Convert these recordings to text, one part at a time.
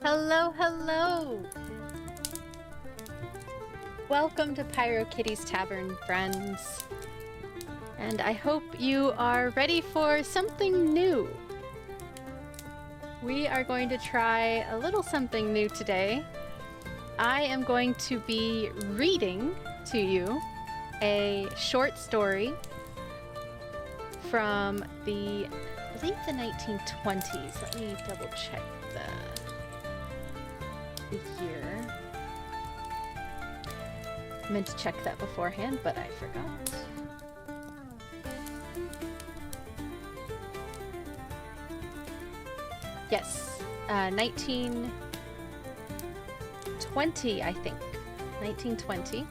Hello, hello! Welcome to PyroKitty's Tavern, friends. And I hope you are ready for something new. We are going to try a little something new today. I am going to be reading to you a short story from the, I believe the 1920s. Let me double check the year. I meant to check that beforehand, but I forgot. Yes, 1920, I think. 1920.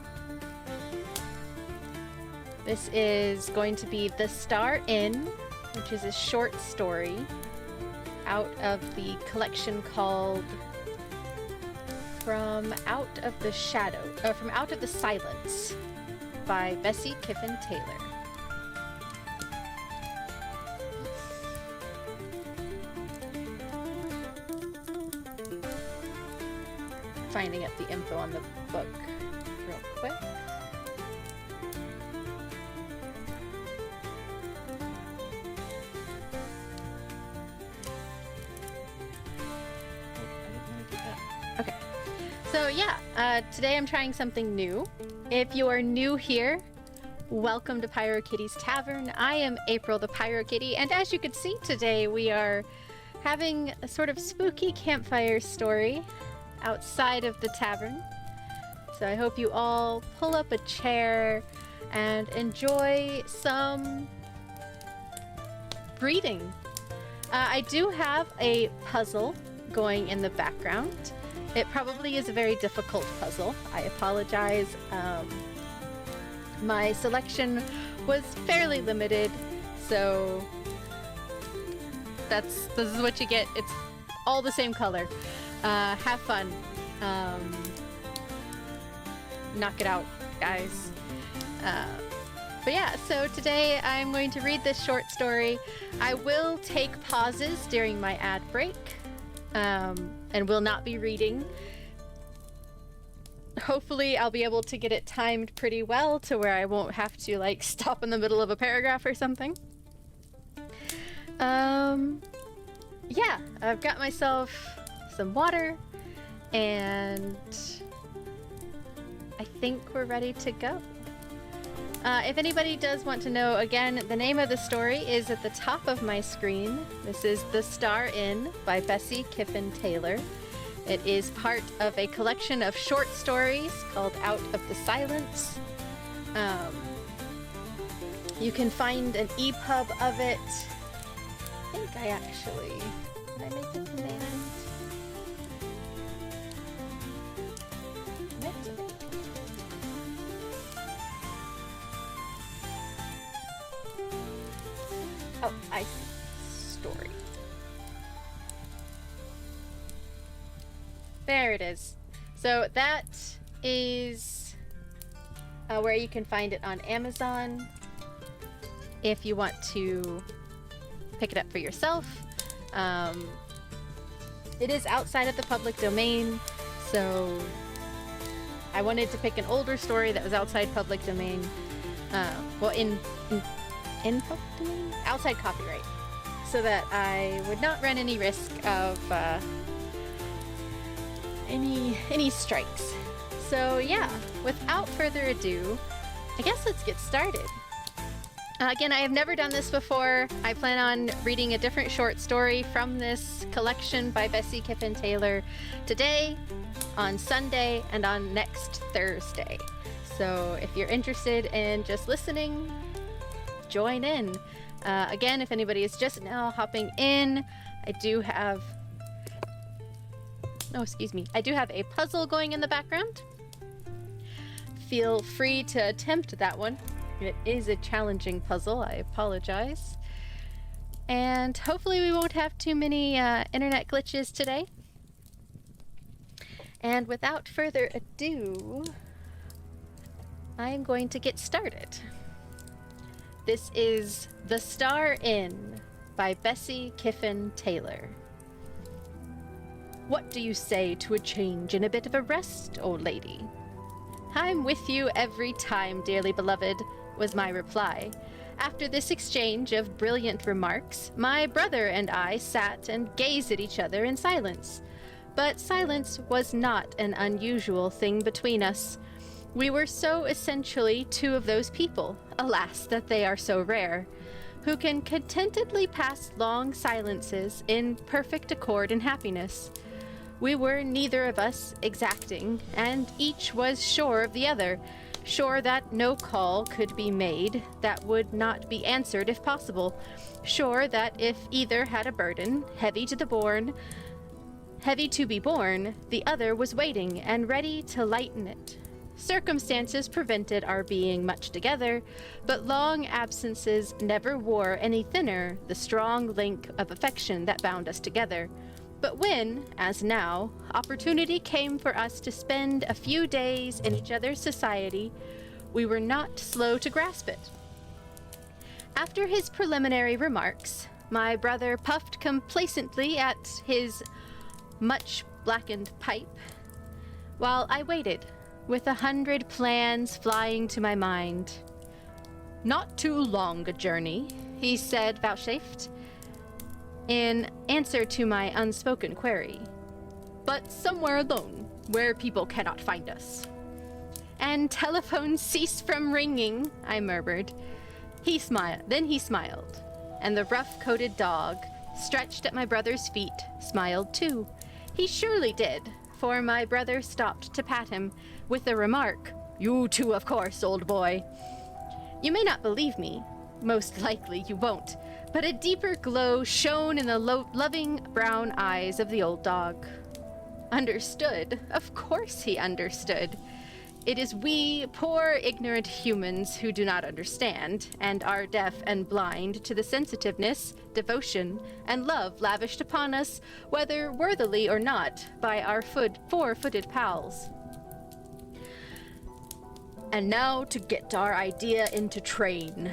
This is going to be The Star Inn, which is a short story out of the collection called From Out of the Silence by Bessie Kyffin-Taylor. Finding up the info on the book real quick. Okay. So yeah, today I'm trying something new. If you are new here, welcome to PyroKitty's Tavern. I am April the PyroKitty, and as you can see today, we are having a sort of spooky campfire story outside of the tavern. So I hope you all pull up a chair and enjoy some reading. I do have a puzzle going in the background. It probably is a very difficult puzzle. I apologize. My selection was fairly limited, so this is what you get. It's all the same color. Have fun. Knock it out, guys. But yeah, so today I'm going to read this short story. I will take pauses during my ad break. And will not be reading. Hopefully I'll be able to get it timed pretty well to where I won't have to like stop in the middle of a paragraph or something. Yeah, I've got myself some water and I think we're ready to go. If anybody does want to know, again, the name of the story is at the top of my screen. This is The Star Inn by Bessie Kyffin-Taylor. It is part of a collection of short stories called Out of the Silence. You can find an EPUB of it. I think I actually... Did I make a command? Oh, I see. Story. There it is. So that is where you can find it on Amazon if you want to pick it up for yourself. It is outside of the public domain, so I wanted to pick an older story that was outside public domain. Well, in public domain? Outside copyright, so that I would not run any risk of any strikes. So yeah, without further ado, I guess let's get started. Again, I have never done this before. I plan on reading a different short story from this collection by Bessie Kyffin-Taylor today, on Sunday, and on next Thursday. So if you're interested in just listening, join in. Again, if anybody is just now hopping in, I do have a puzzle going in the background. Feel free to attempt that one. It is a challenging puzzle, I apologize. And hopefully we won't have too many internet glitches today. And without further ado, I'm going to get started. This is The Star Inn by Bessie Kyffin-Taylor. What do you say to a change and a bit of a rest, old lady? I'm with you every time, dearly beloved, was my reply. After this exchange of brilliant remarks, my brother and I sat and gazed at each other in silence. But silence was not an unusual thing between us. We were so essentially two of those people, alas that they are so rare, who can contentedly pass long silences in perfect accord and happiness. We were neither of us exacting, and each was sure of the other, sure that no call could be made that would not be answered if possible, sure that if either had a burden, heavy to be borne, the other was waiting and ready to lighten it. Circumstances prevented our being much together, but long absences never wore any thinner the strong link of affection that bound us together. But when, as now, opportunity came for us to spend a few days in each other's society, we were not slow to grasp it. After his preliminary remarks, my brother puffed complacently at his much blackened pipe, while I waited, with 100 plans flying to my mind. Not too long a journey, he said, vouchsafed, in answer to my unspoken query. But somewhere alone, where people cannot find us. And telephones cease from ringing, I murmured. Then he smiled, and the rough-coated dog, stretched at my brother's feet, smiled too. He surely did, for my brother stopped to pat him, with the remark, "You too, of course, old boy." You may not believe me, most likely you won't, but a deeper glow shone in the loving brown eyes of the old dog. Understood? Of course he understood. It is we, poor ignorant humans, who do not understand, and are deaf and blind to the sensitiveness, devotion, and love lavished upon us, whether worthily or not, by our four-footed pals. And now to get our idea into train,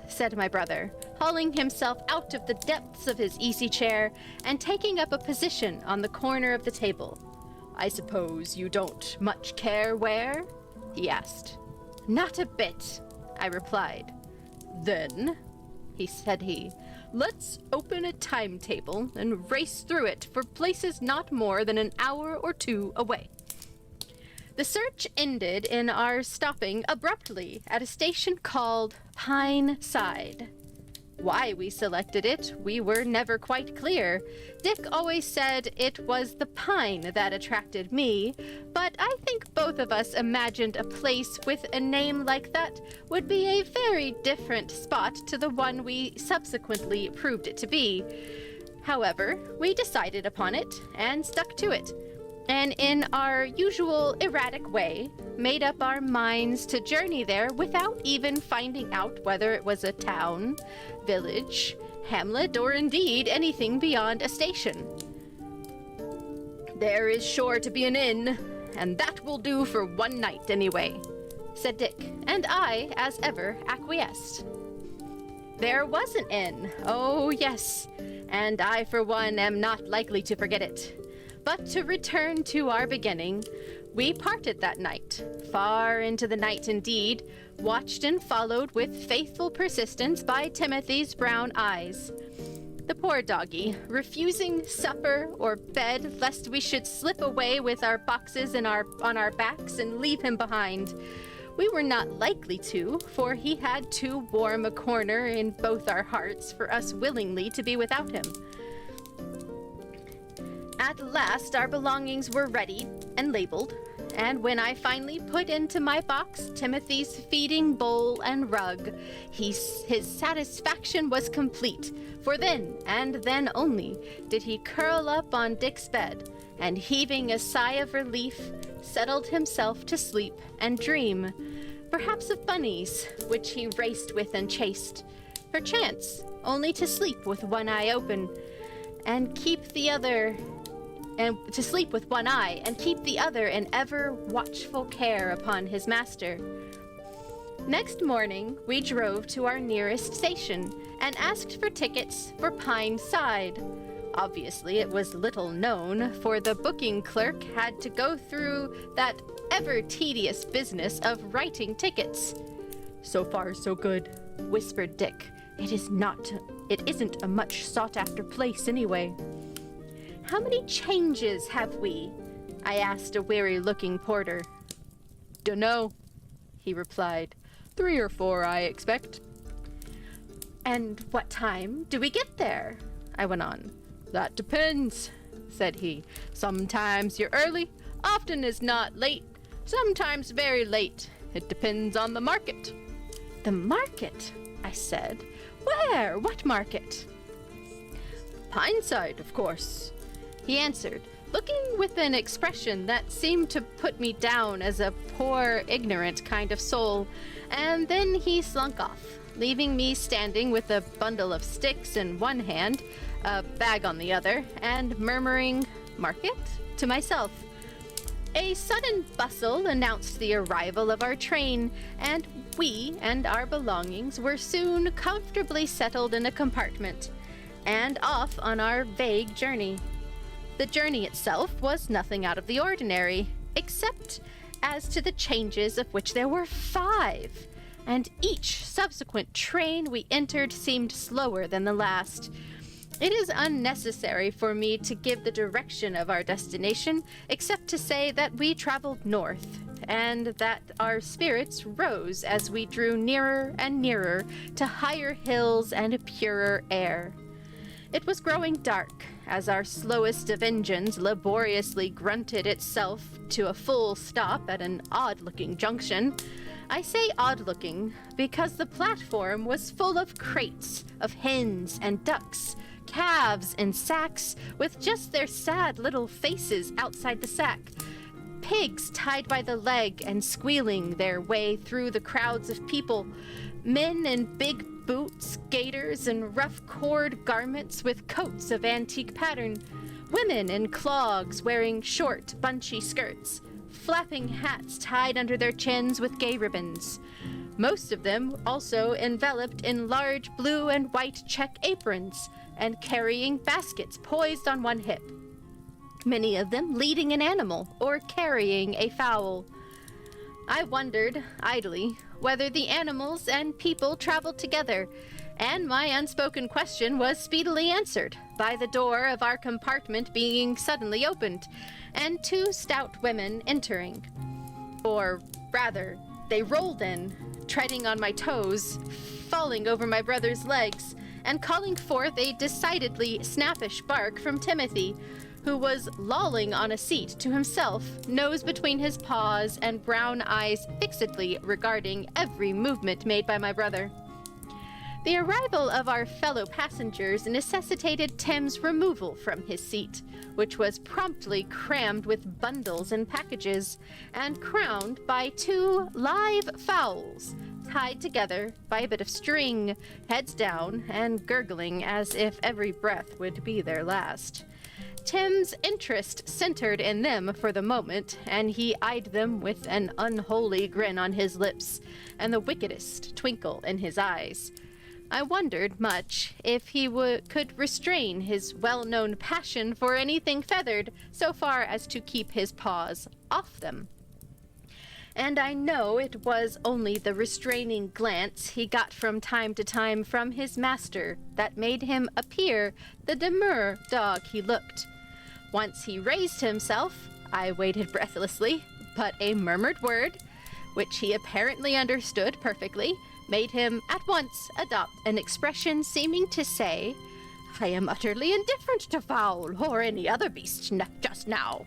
said my brother, hauling himself out of the depths of his easy chair and taking up a position on the corner of the table. I suppose you don't much care where? He asked. Not a bit, I replied. Then, said he, let's open a timetable and race through it for places not more than an hour or two away. The search ended in our stopping abruptly at a station called Pine Side. Why we selected it, we were never quite clear. Dick always said it was the pine that attracted me, but I think both of us imagined a place with a name like that would be a very different spot to the one we subsequently proved it to be. However, we decided upon it and stuck to it, and in our usual erratic way, made up our minds to journey there without even finding out whether it was a town, village, hamlet, or indeed anything beyond a station. There is sure to be an inn, and that will do for one night anyway, said Dick, and I, as ever, acquiesced. There was an inn, oh yes, and I for one am not likely to forget it. But to return to our beginning, we parted that night, far into the night indeed, watched and followed with faithful persistence by Timothy's brown eyes. The poor doggy, refusing supper or bed lest we should slip away with our boxes on our backs and leave him behind. We were not likely to, for he had too warm a corner in both our hearts for us willingly to be without him. At last our belongings were ready and labeled, and when I finally put into my box Timothy's feeding bowl and rug, his satisfaction was complete, for then, and then only, did he curl up on Dick's bed, and heaving a sigh of relief, settled himself to sleep and dream, perhaps of bunnies, which he raced with and chased, perchance only to sleep with one eye open, and to sleep with one eye, and keep the other in ever watchful care upon his master. Next morning, we drove to our nearest station, and asked for tickets for Pine Side. Obviously, it was little known, for the booking clerk had to go through that ever-tedious business of writing tickets. "So far, so good," whispered Dick. It isn't a much sought-after place anyway." "How many changes have we?" I asked a weary-looking porter. "Dunno," he replied. 3 or 4, I expect." "And what time do we get there?" I went on. "That depends," said he. "Sometimes you're early, often is not late, sometimes very late. It depends on the market." "The market?" I said. "Where? What market?" "Pineside, of course," he answered, looking with an expression that seemed to put me down as a poor, ignorant kind of soul, and then he slunk off, leaving me standing with a bundle of sticks in one hand, a bag on the other, and murmuring, "Market?" to myself. A sudden bustle announced the arrival of our train, and we and our belongings were soon comfortably settled in a compartment, and off on our vague journey. The journey itself was nothing out of the ordinary, except as to the changes, of which there were 5, and each subsequent train we entered seemed slower than the last. It is unnecessary for me to give the direction of our destination, except to say that we traveled north, and that our spirits rose as we drew nearer and nearer to higher hills and purer air. It was growing dark as our slowest of engines laboriously grunted itself to a full stop at an odd-looking junction. I say odd-looking because the platform was full of crates of hens and ducks, calves in sacks with just their sad little faces outside the sack, pigs tied by the leg and squealing their way through the crowds of people, men in big boots, gaiters, and rough cord garments with coats of antique pattern, women in clogs wearing short, bunchy skirts, flapping hats tied under their chins with gay ribbons, most of them also enveloped in large blue and white check aprons and carrying baskets poised on one hip, many of them leading an animal or carrying a fowl. I wondered, idly, whether the animals and people traveled together, and my unspoken question was speedily answered by the door of our compartment being suddenly opened, and 2 stout women entering. Or rather, they rolled in, treading on my toes, falling over my brother's legs, and calling forth a decidedly snappish bark from Timothy, who was lolling on a seat to himself, nose between his paws and brown eyes fixedly regarding every movement made by my brother. The arrival of our fellow passengers necessitated Tim's removal from his seat, which was promptly crammed with bundles and packages, and crowned by 2 live fowls, tied together by a bit of string, heads down, and gurgling as if every breath would be their last. Tim's interest centered in them for the moment, and he eyed them with an unholy grin on his lips and the wickedest twinkle in his eyes. I wondered much if he could restrain his well-known passion for anything feathered so far as to keep his paws off them. And I know it was only the restraining glance he got from time to time from his master that made him appear the demure dog he looked. Once he raised himself, I waited breathlessly, but a murmured word, which he apparently understood perfectly, made him at once adopt an expression seeming to say, "I am utterly indifferent to fowl or any other beast just now."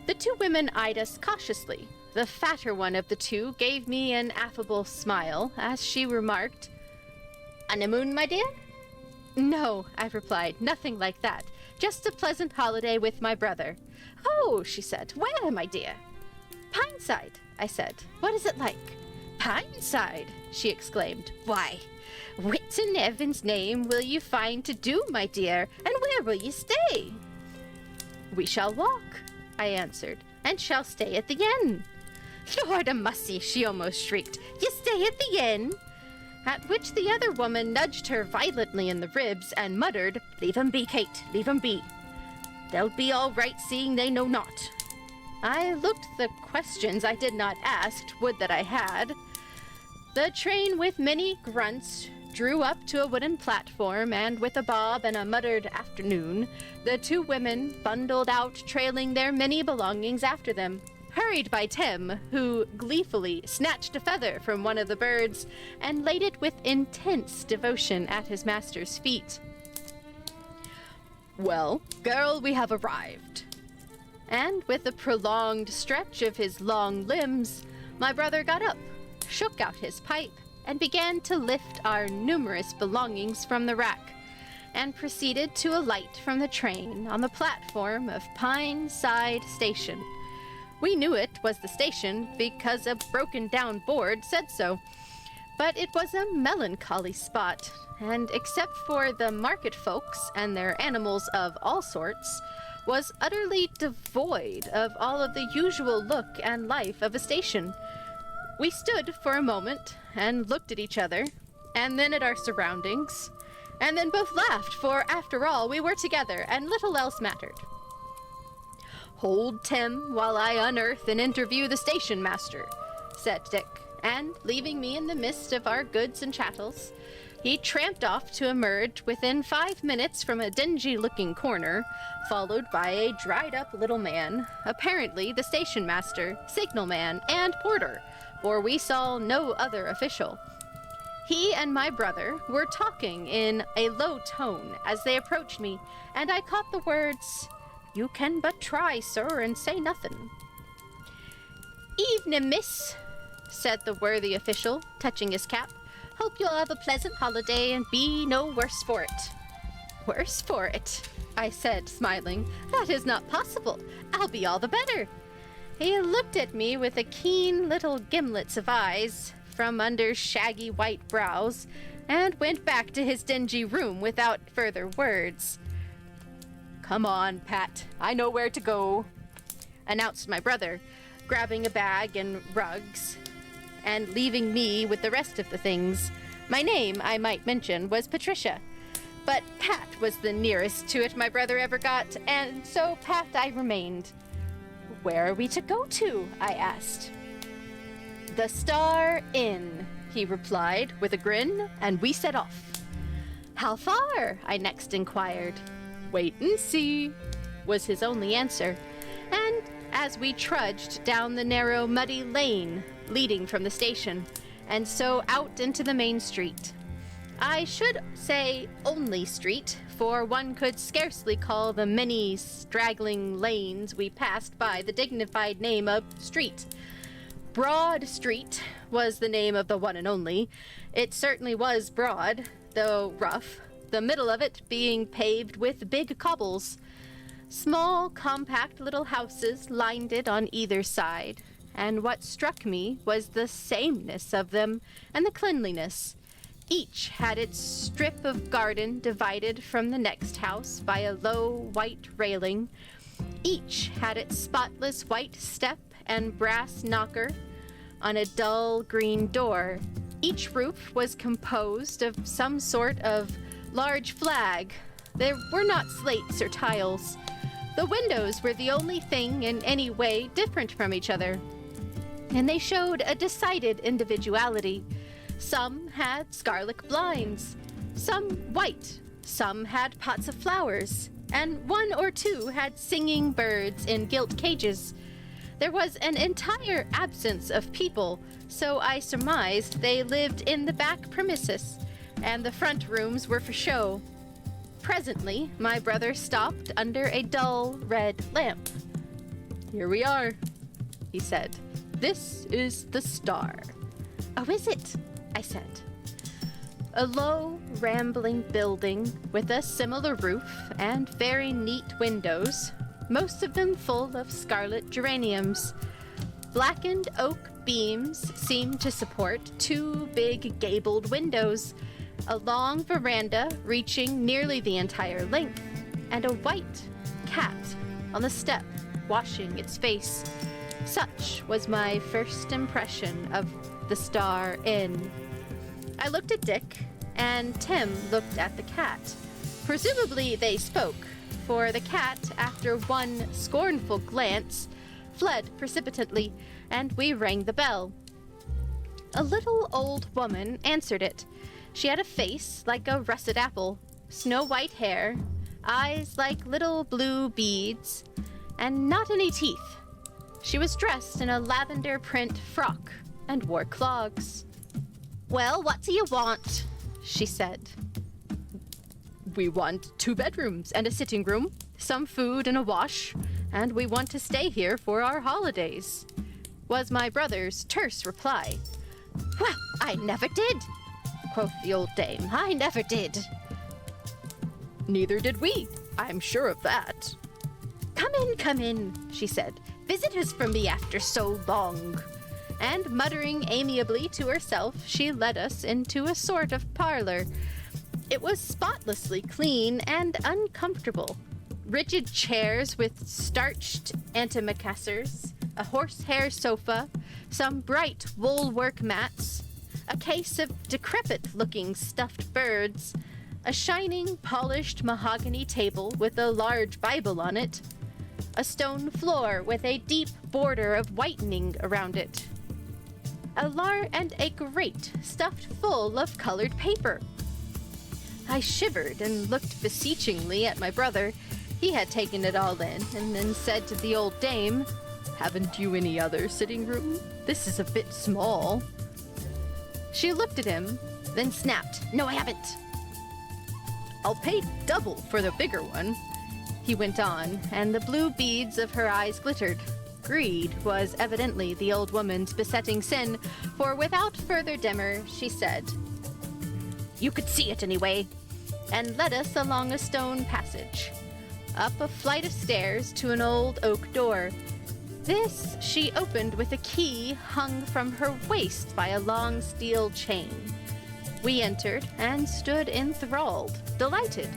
The 2 women eyed us cautiously. The fatter one of the 2 gave me an affable smile as she remarked, "Honeymoon, my dear?" "No," I replied, "nothing like that. Just a pleasant holiday with my brother." "Oh," she said, "where, my dear?" "Pineside," I said. "What is it like?" "Pineside!" she exclaimed. "Why, what in heaven's name will you find to do, my dear, and where will you stay?" "We shall walk," I answered, "and shall stay at the inn." "Lord a mussy," she almost shrieked. "You stay at the inn?" at which the other woman nudged her violently in the ribs and muttered, "Leave 'em be, Kate, leave 'em be. They'll be all right, seeing they know not." I looked the questions I did not ask, would that I had. The train with many grunts drew up to a wooden platform, and with a bob and a muttered "afternoon," the two women bundled out, trailing their many belongings after them, hurried by Tim, who gleefully snatched a feather from one of the birds and laid it with intense devotion at his master's feet. "Well, girl, we have arrived." And with a prolonged stretch of his long limbs, my brother got up, shook out his pipe, and began to lift our numerous belongings from the rack, and proceeded to alight from the train on the platform of Pine Side Station. We knew it was the station because a broken-down board said so, but it was a melancholy spot, and except for the market folks and their animals of all sorts, was utterly devoid of all of the usual look and life of a station. We stood for a moment and looked at each other, and then at our surroundings, and then both laughed, for after all, we were together, and little else mattered. "Hold, Tim, while I unearth and interview the station master," said Dick, and, leaving me in the midst of our goods and chattels, he tramped off to emerge within 5 minutes from a dingy-looking corner, followed by a dried-up little man, apparently the station master, signalman, and porter, for we saw no other official. He and my brother were talking in a low tone as they approached me, and I caught the words, "You can but try, sir, and say nothing." "Evening, miss," said the worthy official, touching his cap. "Hope you'll have a pleasant holiday and be no worse for it." "Worse for it?" I said, smiling. "That is not possible. I'll be all the better." He looked at me with a keen little gimlets of eyes from under shaggy white brows, and went back to his dingy room without further words. "Come on, Pat. I know where to go," announced my brother, grabbing a bag and rugs, and leaving me with the rest of the things. My name, I might mention, was Patricia, but Pat was the nearest to it my brother ever got, and so Pat I remained. "Where are we to go to?" I asked. "The Star Inn," he replied with a grin, and we set off. "How far?" I next inquired. "Wait and see," was his only answer, and as we trudged down the narrow, muddy lane leading from the station, and so out into the main street. I should say only street, for one could scarcely call the many straggling lanes we passed by the dignified name of street. Broad Street was the name of the one and only. It certainly was broad, though rough, the middle of it being paved with big cobbles. Small, compact little houses lined it on either side, and what struck me was the sameness of them and the cleanliness. Each had its strip of garden divided from the next house by a low white railing. Each had its spotless white step and brass knocker on a dull green door. Each roof was composed of some sort of large flag. There were not slates or tiles. The windows were the only thing in any way different from each other, and they showed a decided individuality. Some had scarlet blinds, some white, some had pots of flowers, and one or two had singing birds in gilt cages. There was an entire absence of people, so I surmised they lived in the back premises, and the front rooms were for show. Presently, my brother stopped under a dull red lamp. "Here we are," he said. "This is the Star." "Oh, is it?" I said. A low, rambling building with a similar roof and very neat windows, most of them full of scarlet geraniums. Blackened oak beams seemed to support two big gabled windows, a long veranda reaching nearly the entire length, and a white cat on the step washing its face. Such was my first impression of the Star Inn. I looked at Dick, and Tim looked at the cat. Presumably they spoke, for the cat, after one scornful glance, fled precipitately, and we rang the bell. A little old woman answered it. She had a face like a russet apple, snow-white hair, eyes like little blue beads, and not any teeth. She was dressed in a lavender print frock and wore clogs. "Well, what do you want?" she said. "We want 2 bedrooms and a sitting room, some food and a wash, and we want to stay here for our holidays," was my brother's terse reply. "Well, I never did," quoth the old dame. "I never did." "Neither did we, I'm sure of that." Come in," she said. "Visitors for me after so long." And muttering amiably to herself, she led us into a sort of parlor. It was spotlessly clean and uncomfortable. Rigid chairs with starched antimacassars, a horsehair sofa, some bright wool-work mats, a case of decrepit-looking stuffed birds, a shining, polished mahogany table with a large Bible on it, a stone floor with a deep border of whitening around it, and a grate stuffed full of colored paper. I shivered and looked beseechingly at my brother. He had taken it all in, and then said to the old dame, "Haven't you any other sitting room? This is a bit small." She looked at him, then snapped, "No, I haven't." "I'll pay double for the bigger one," he went on, and the blue beads of her eyes glittered. Greed was evidently the old woman's besetting sin, for without further demur, she said, "You could see it anyway," and led us along a stone passage, up a flight of stairs to an old oak door. This she opened with a key hung from her waist by a long steel chain. We entered and stood enthralled, delighted.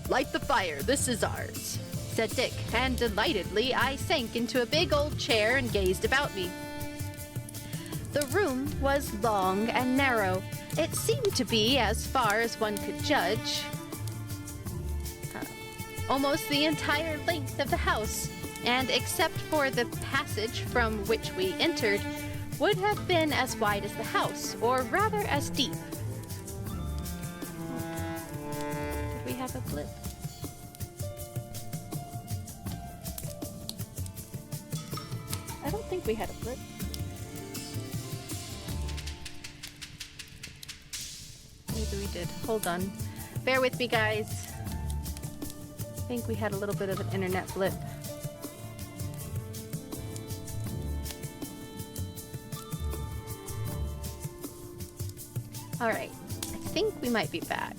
"Light the fire, this is ours," said Dick, and delightedly I sank into a big old chair and gazed about me. The room was long and narrow. It seemed to be, as far as one could judge, almost the entire length of the house, and except for the passage from which we entered, would have been as wide as the house, or rather as deep. Did we have a blip? I don't think we had a blip. Maybe we did. Hold on. Bear with me, guys. I think we had a little bit of an internet blip. Alright. I think we might be back.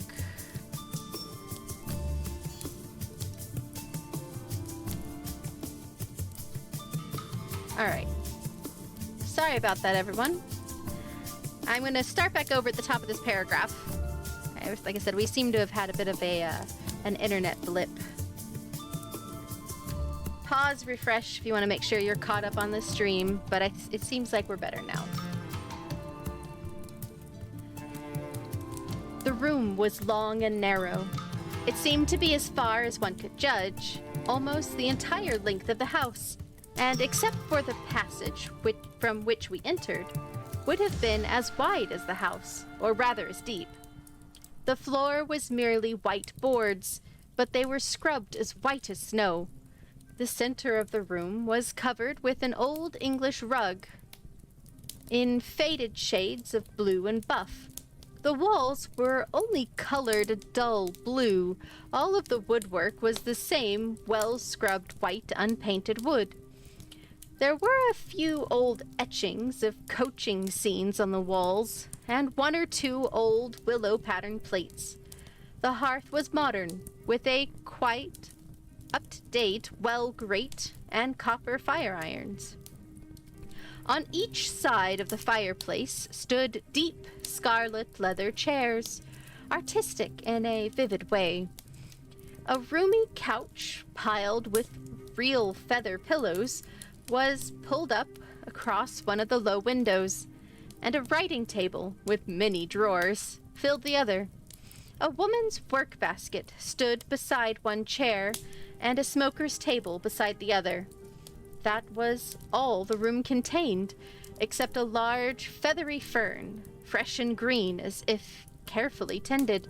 Alright. Sorry about that, everyone. I'm going to start back over at the top of this paragraph. Like I said, we seem to have had a bit of an internet blip. Pause, refresh if you want to make sure you're caught up on the stream, but it seems like we're better now. The room was long and narrow. It seemed to be as far as one could judge, almost the entire length of the house, and except for the passage from which we entered, would have been as wide as the house, or rather as deep. The floor was merely white boards, but they were scrubbed as white as snow. The center of the room was covered with an old English rug in faded shades of blue and buff. The walls were only colored a dull blue. All of the woodwork was the same well-scrubbed white unpainted wood. There were a few old etchings of coaching scenes on the walls, and 1 or 2 old willow-patterned plates. The hearth was modern, with a quite up-to-date well grate and copper fire irons. On each side of the fireplace stood deep scarlet leather chairs, artistic in a vivid way. A roomy couch piled with real feather pillows was pulled up across one of the low windows. and a writing table with many drawers filled the other. A woman's work basket stood beside one chair, and a smoker's table beside the other. That was all the room contained, except a large, feathery fern, fresh and green as if carefully tended.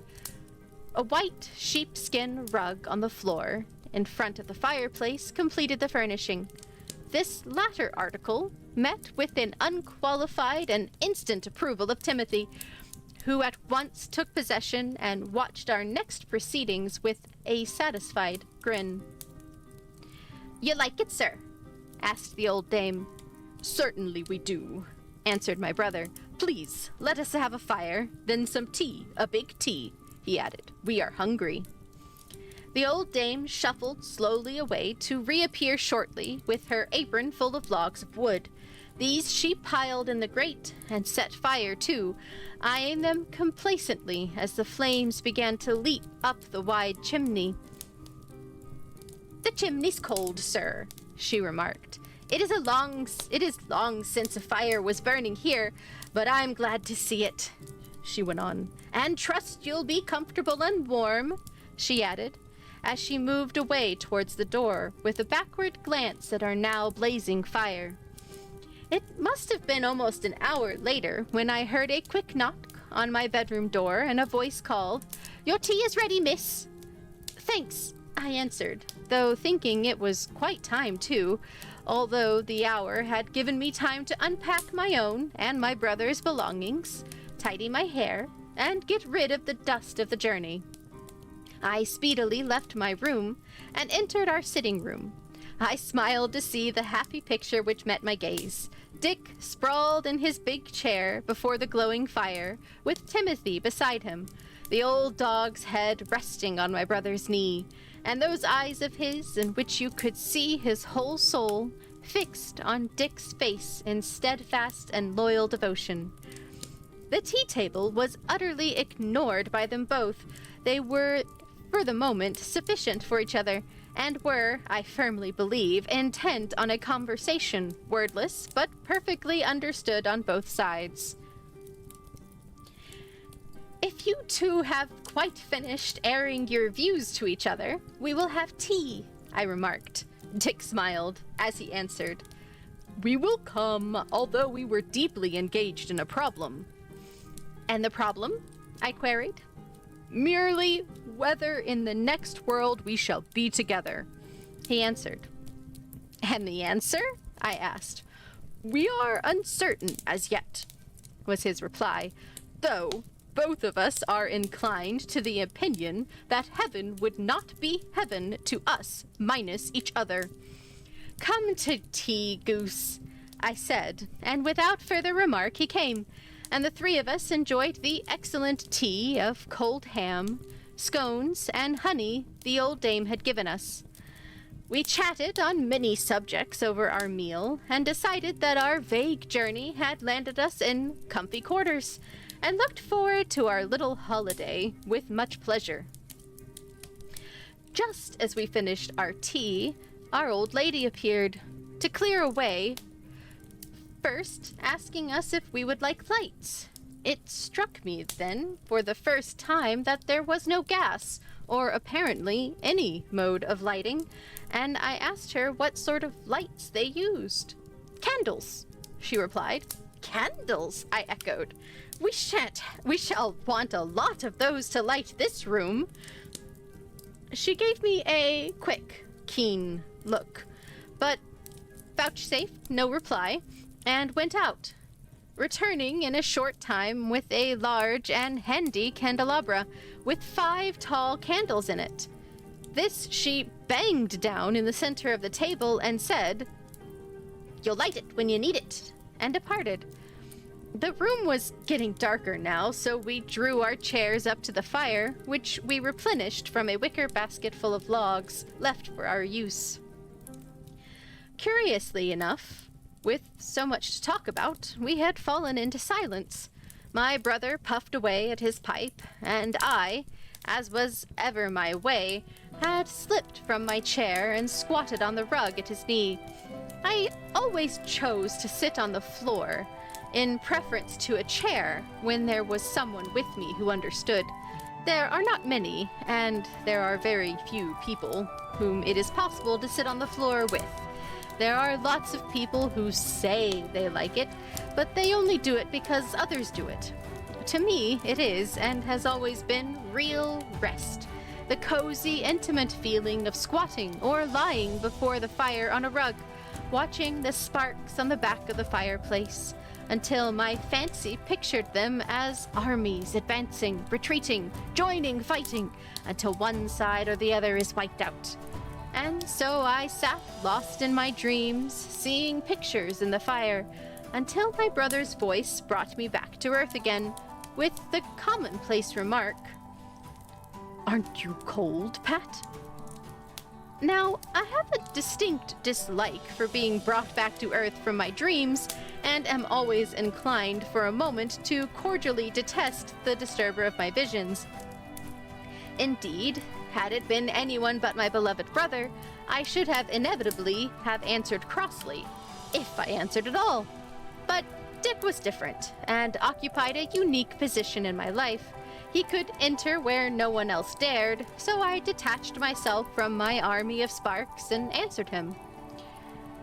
A white sheepskin rug on the floor in front of the fireplace completed the furnishing. This latter article met with an unqualified and instant approval of Timothy, who at once took possession and watched our next proceedings with a satisfied grin. "You like it, sir?" asked the old dame. "Certainly we do," answered my brother. "Please, let us have a fire, then some tea, a big tea," he added. "We are hungry." The old dame shuffled slowly away to reappear shortly with her apron full of logs of wood. These she piled in the grate and set fire to, eyeing them complacently as the flames began to leap up the wide chimney. "The chimney's cold, sir," she remarked. It is long since a fire was burning here, but I'm glad to see it," she went on. "And trust you'll be comfortable and warm," she added, as she moved away towards the door with a backward glance at our now blazing fire. It must have been almost an hour later when I heard a quick knock on my bedroom door and a voice called, "Your tea is ready, miss." "Thanks," I answered, though thinking it was quite time too, although the hour had given me time to unpack my own and my brother's belongings, tidy my hair, and get rid of the dust of the journey. I speedily left my room and entered our sitting room. I smiled to see the happy picture which met my gaze. Dick sprawled in his big chair before the glowing fire, with Timothy beside him, the old dog's head resting on my brother's knee, and those eyes of his in which you could see his whole soul fixed on Dick's face in steadfast and loyal devotion. The tea table was utterly ignored by them both. They were, for the moment, sufficient for each other, and were, I firmly believe, intent on a conversation, wordless, but perfectly understood on both sides. "If you two have quite finished airing your views to each other, we will have tea," I remarked. Dick smiled as he answered, "We will come, although we were deeply engaged in a problem." "And the problem?" I queried. "Merely whether in the next world we shall be together," he answered. "And the answer?" I asked. "We are uncertain as yet," was his reply, "though both of us are inclined to the opinion that heaven would not be heaven to us minus each other." "Come to tea, Goose," I said, and without further remark he came, and the three of us enjoyed the excellent tea of cold ham, scones, and honey the old dame had given us. We chatted on many subjects over our meal, and decided that our vague journey had landed us in comfy quarters, and looked forward to our little holiday with much pleasure. Just as we finished our tea, our old lady appeared to clear away, first asking us if we would like lights. It struck me then, for the first time, that there was no gas, or apparently any mode of lighting, and I asked her what sort of lights they used. "Candles," she replied. "Candles," I echoed. We shall want a lot of those to light this room." She gave me a quick, keen look, but vouchsafed no reply, and went out, returning in a short time with a large and handy candelabra with 5 tall candles in it. This she banged down in the center of the table and said, "You'll light it when you need it," and departed. The room was getting darker now, so we drew our chairs up to the fire, which we replenished from a wicker basket full of logs left for our use. Curiously enough, with so much to talk about, we had fallen into silence. My brother puffed away at his pipe, and I, as was ever my way, had slipped from my chair and squatted on the rug at his knee. I always chose to sit on the floor, in preference to a chair when there was someone with me who understood. There are not many, and there are very few people whom it is possible to sit on the floor with. There are lots of people who say they like it, but they only do it because others do it. To me, it is, and has always been, real rest. The cozy, intimate feeling of squatting or lying before the fire on a rug, watching the sparks on the back of the fireplace, until my fancy pictured them as armies advancing, retreating, joining, fighting, until one side or the other is wiped out. And so I sat lost in my dreams, seeing pictures in the fire, until my brother's voice brought me back to earth again, with the commonplace remark, "Aren't you cold, Pat?" Now, I have a distinct dislike for being brought back to earth from my dreams, and am always inclined for a moment to cordially detest the disturber of my visions. Indeed, had it been anyone but my beloved brother, I should have inevitably have answered crossly, if I answered at all. But Dick was different, and occupied a unique position in my life. He could enter where no one else dared, so I detached myself from my army of sparks and answered him.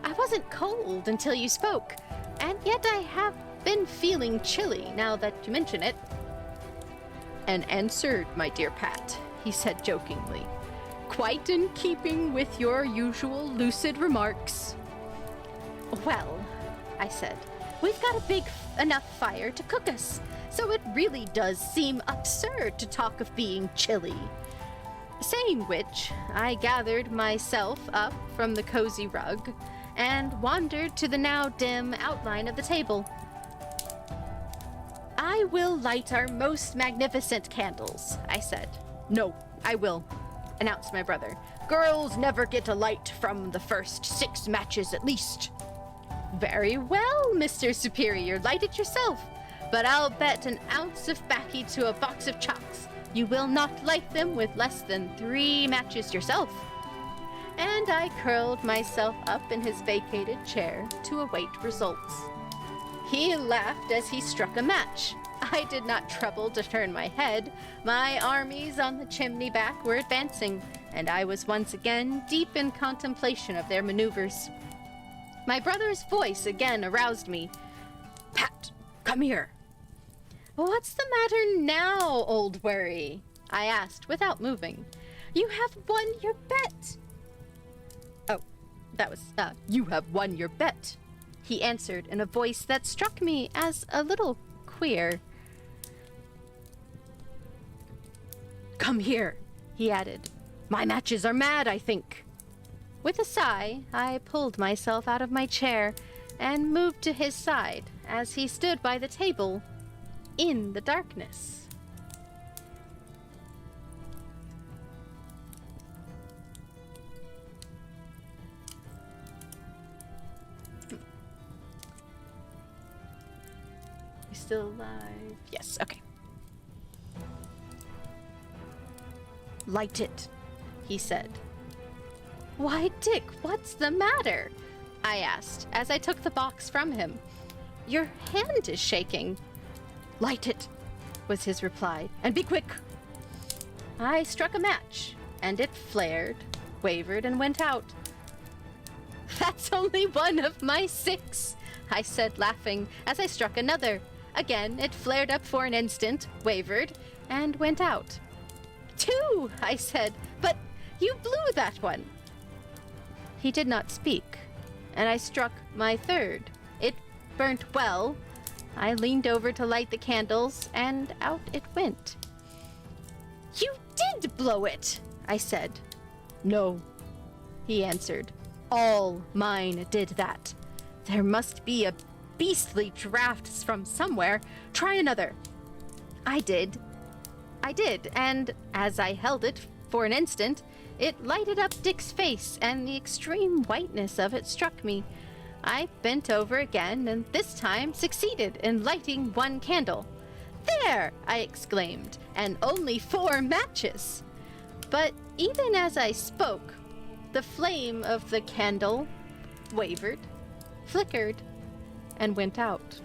"I wasn't cold until you spoke, and yet I have been feeling chilly now that you mention it." "And answered, my dear Pat," he said jokingly, "quite in keeping with your usual lucid remarks." "Well," I said, "we've got a big enough fire to cook us, so it really does seem absurd to talk of being chilly." Saying which, I gathered myself up from the cozy rug and wandered to the now dim outline of the table. "I will light our most magnificent candles," I said. "No, I will," announced my brother. "Girls never get a light from the first 6 matches at least." "Very well, Mr. Superior, light it yourself. But I'll bet an ounce of baccy to a box of chocks you will not light them with less than 3 matches yourself." And I curled myself up in his vacated chair to await results. He laughed as he struck a match. I did not trouble to turn my head. My armies on the chimney back were advancing, and I was once again deep in contemplation of their maneuvers. My brother's voice again aroused me. "Pat, come here." "What's the matter now, old worry?" I asked without moving. "You have won your bet." "Oh, that was, you have won your bet," he answered in a voice that struck me as a little queer. "Come here," he added. "My matches are mad, I think." With a sigh, I pulled myself out of my chair and moved to his side as he stood by the table in the darkness. You still alive? Yes, okay. "Light it," he said. "Why, Dick, what's the matter?" I asked as I took the box from him. "Your hand is shaking." "Light it," was his reply, "and be quick." I struck a match, and it flared, wavered, and went out. "That's only one of my 6, I said, laughing, as I struck another. Again, it flared up for an instant, wavered, and went out. "2, I said, "but you blew that one." He did not speak, and I struck my 3rd. It burnt well. I leaned over to light the candles, and out it went. "You did blow it," I said. "No," he answered. "All mine did that. There must be a beastly draft from somewhere. Try another." I did, and as I held it for an instant, it lighted up Dick's face, and the extreme whiteness of it struck me. I bent over again, and this time succeeded in lighting 1 candle. "There!" I exclaimed, "and only 4 matches!" But even as I spoke, the flame of the candle wavered, flickered, and went out.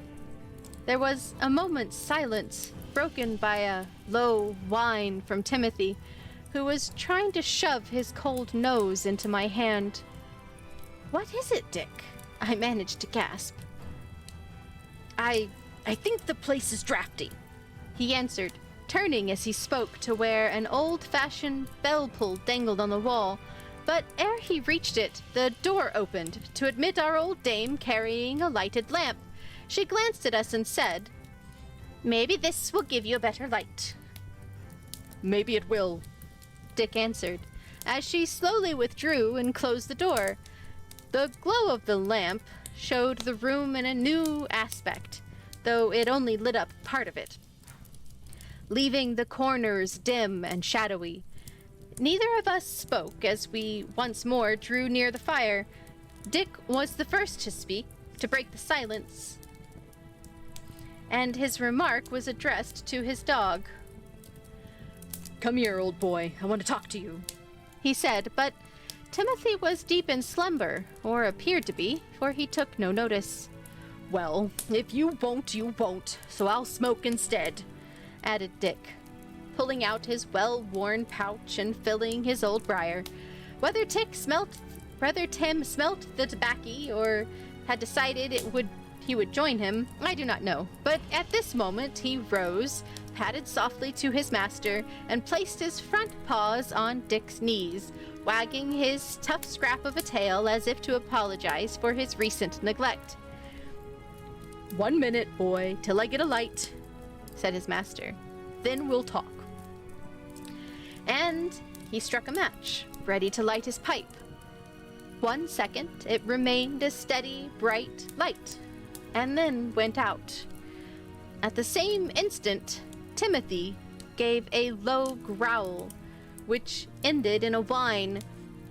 There was a moment's silence, broken by a low whine from Timothy, who was trying to shove his cold nose into my hand. "What is it, Dick?" I managed to gasp. I think the place is drafty," he answered, turning as he spoke to where an old-fashioned bell pull dangled on the wall. But ere he reached it, the door opened to admit our old dame carrying a lighted lamp. She glanced at us and said, "Maybe this will give you a better light." "Maybe it will," Dick answered, as she slowly withdrew and closed the door. The glow of the lamp showed the room in a new aspect, though it only lit up part of it, leaving the corners dim and shadowy. Neither of us spoke as we once more drew near the fire. Dick was the first to speak, to break the silence, and his remark was addressed to his dog. "Come here, old boy. I want to talk to you," he said, but Timothy was deep in slumber, or appeared to be, for he took no notice. "Well, if you won't, you won't, so I'll smoke instead," added Dick, pulling out his well-worn pouch and filling his old briar. Whether Tim smelt the tobacco or had decided he would join him, I do not know. But at this moment he rose, padded softly to his master, and placed his front paws on Dick's knees, wagging his tough scrap of a tail as if to apologize for his recent neglect. "1 minute, boy, till I get a light," said his master. "Then we'll talk." And he struck a match, ready to light his pipe. 1 second, it remained a steady, bright light, and then went out. At the same instant, Timothy gave a low growl, which ended in a whine,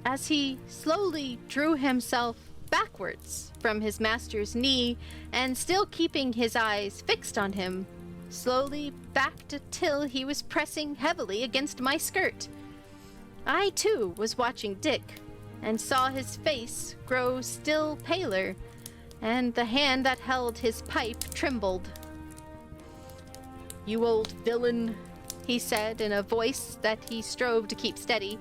as he slowly drew himself backwards from his master's knee, and still keeping his eyes fixed on him, slowly backed till he was pressing heavily against my skirt. I, too, was watching Dick, and saw his face grow still paler, and the hand that held his pipe trembled. "You old villain," he said in a voice that he strove to keep steady.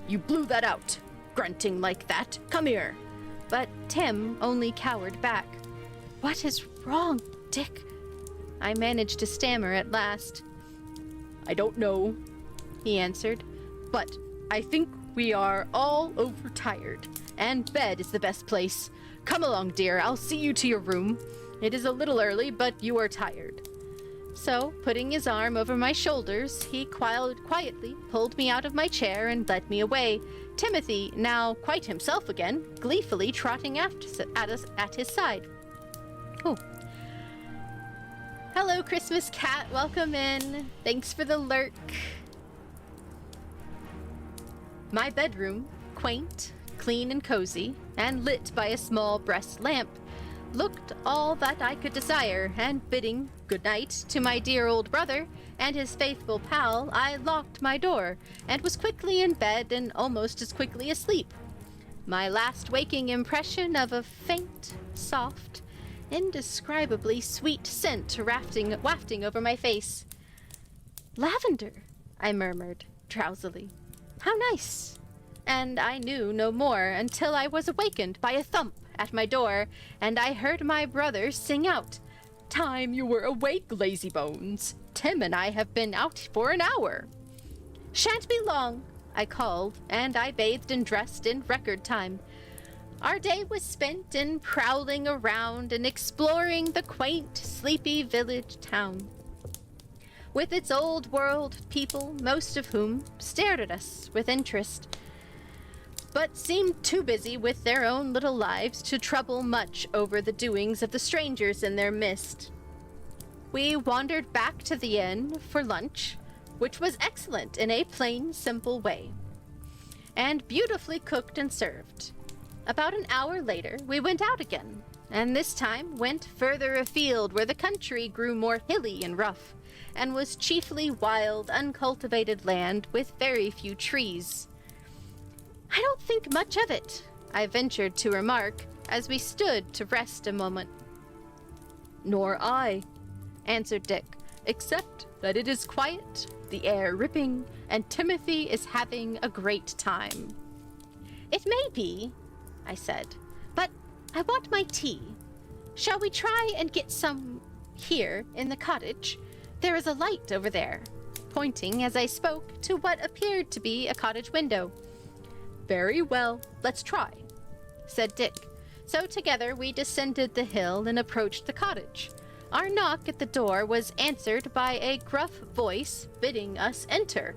"You blew that out, grunting like that. Come here." But Tim only cowered back. "What is wrong, Dick?" I managed to stammer at last. "I don't know," he answered, "but I think we are all overtired, and bed is the best place. Come along, dear, I'll see you to your room. It is a little early, but you are tired." So, putting his arm over my shoulders, he quietly pulled me out of my chair and led me away, Timothy, now quite himself again, gleefully trotting at his side. Oh. "Hello, Christmas cat. Welcome in. Thanks for the lurk." My bedroom, quaint, clean and cozy, and lit by a small brass lamp, looked all that I could desire, and bidding good night to my dear old brother and his faithful pal, I locked my door, and was quickly in bed and almost as quickly asleep. My last waking impression of a faint, soft, indescribably sweet scent wafting over my face. "Lavender," I murmured, drowsily. "How nice." And I knew no more until I was awakened by a thump at my door, and I heard my brother sing out, "Time you were awake, lazy bones. Tim and I have been out for an hour." "Shan't be long," I called, and I bathed and dressed in record time. Our day was spent in prowling around and exploring the quaint, sleepy village town, with its old world people, most of whom stared at us with interest, but seemed too busy with their own little lives to trouble much over the doings of the strangers in their midst. We wandered back to the inn for lunch, which was excellent in a plain, simple way, and beautifully cooked and served. About an hour later, we went out again, and this time went further afield where the country grew more hilly and rough, and was chiefly wild, uncultivated land with very few trees. "I don't think much of it," I ventured to remark, as we stood to rest a moment. "Nor I," answered Dick, "except that it is quiet, the air ripping, and Timothy is having a great time." "It may be," I said, "but I want my tea. Shall we try and get some here in the cottage? There is a light over there," pointing as I spoke to what appeared to be a cottage window. "Very well, let's try," said Dick. So together we descended the hill and approached the cottage. Our knock at the door was answered by a gruff voice bidding us enter.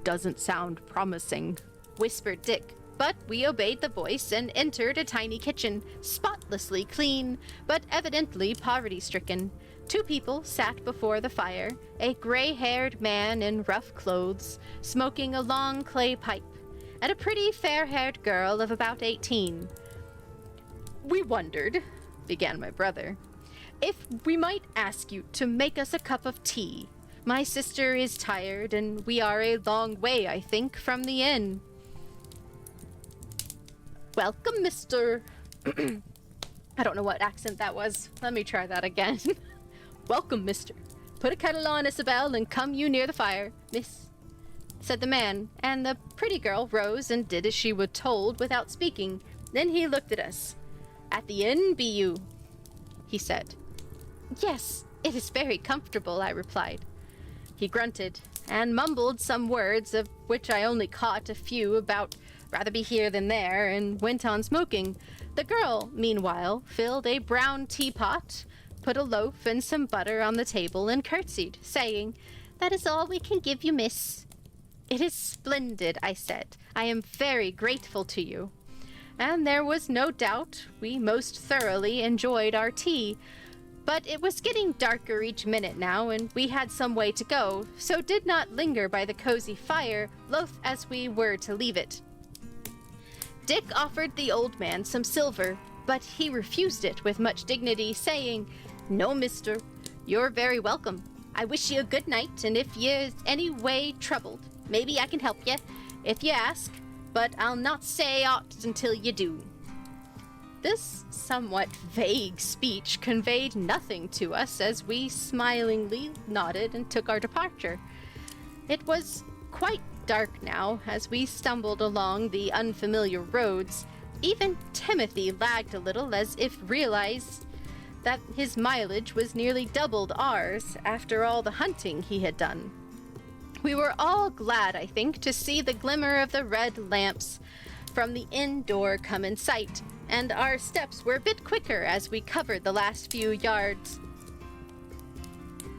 "Doesn't sound promising," whispered Dick, but we obeyed the voice and entered a tiny kitchen, spotlessly clean, but evidently poverty-stricken. 2 people sat before the fire, a gray-haired man in rough clothes, smoking a long clay pipe, and a pretty fair-haired girl of about 18. "We wondered," began my brother, "if we might ask you to make us a cup of tea. My sister is tired, and we are a long way, I think, from the inn." "Welcome, Mr. I don't know what accent that was. Let me try that again. "Welcome, mister. Put a kettle on, Isabel, and come you near the fire, miss," said the man, and the pretty girl rose and did as she was told without speaking. Then he looked at us. "At the inn, be you?" he said. "Yes, it is very comfortable," I replied. He grunted and mumbled some words, of which I only caught a few, about rather be here than there, and went on smoking. The girl, meanwhile, filled a brown teapot, put a loaf and some butter on the table, and curtsied, saying, "That is all we can give you, miss." "It is splendid," I said. "I am very grateful to you." And there was no doubt we most thoroughly enjoyed our tea. But it was getting darker each minute now, and we had some way to go, so did not linger by the cozy fire, loath as we were to leave it. Dick offered the old man some silver, but he refused it with much dignity, saying, "No, mister, you're very welcome. I wish you a good night, and if you're any way troubled, maybe I can help you, if you ask, but I'll not say aught until you do." This somewhat vague speech conveyed nothing to us as we smilingly nodded and took our departure. It was quite dark now as we stumbled along the unfamiliar roads. Even Timothy lagged a little, as if realized that his mileage was nearly doubled ours after all the hunting he had done. We were all glad, I think, to see the glimmer of the red lamps from the inn door come in sight, and our steps were a bit quicker as we covered the last few yards.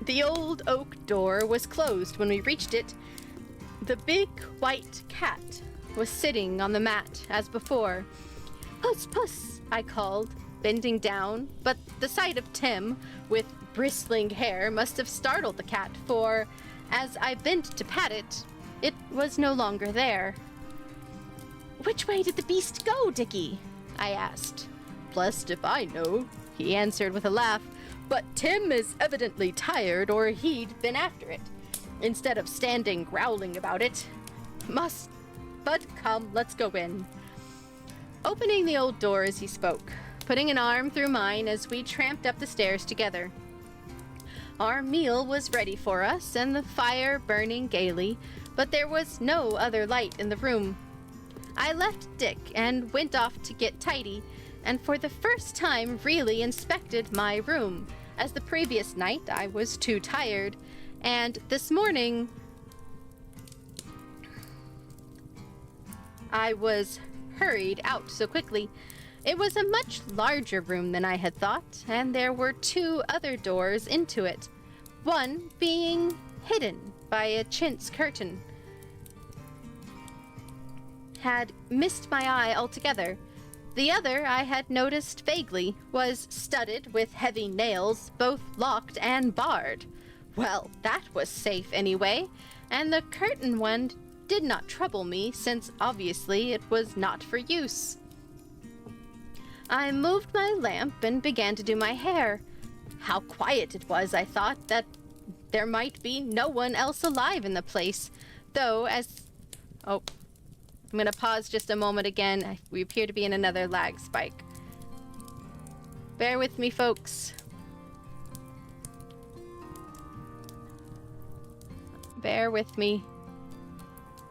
The old oak door was closed when we reached it. The big white cat was sitting on the mat as before. "Puss, puss," I called, bending down, but the sight of Tim, with bristling hair, must have startled the cat, for as I bent to pat it, it was no longer there. "Which way did the beast go, Dickie?" I asked. "Blessed if I know," he answered with a laugh, "but Tim is evidently tired, or he'd been after it, instead of standing growling about it. But come, let's go in." Opening the old door as he spoke, putting an arm through mine as we tramped up the stairs together. Our meal was ready for us, and the fire burning gaily, but there was no other light in the room. I left Dick and went off to get tidy, and for the first time really inspected my room, as the previous night I was too tired, and this morning I was hurried out so quickly. It was a much larger room than I had thought, and there were 2 other doors into it, one being hidden by a chintz curtain. Had missed my eye altogether. The other, I had noticed vaguely, was studded with heavy nails, both locked and barred. Well, that was safe anyway, and the curtain one did not trouble me, since obviously it was not for use. I moved my lamp and began to do my hair. How quiet it was, I thought, that there might be no one else alive in the place, though I'm gonna pause just a moment again. We appear to be in another lag spike. Bear with me, folks. Bear with me.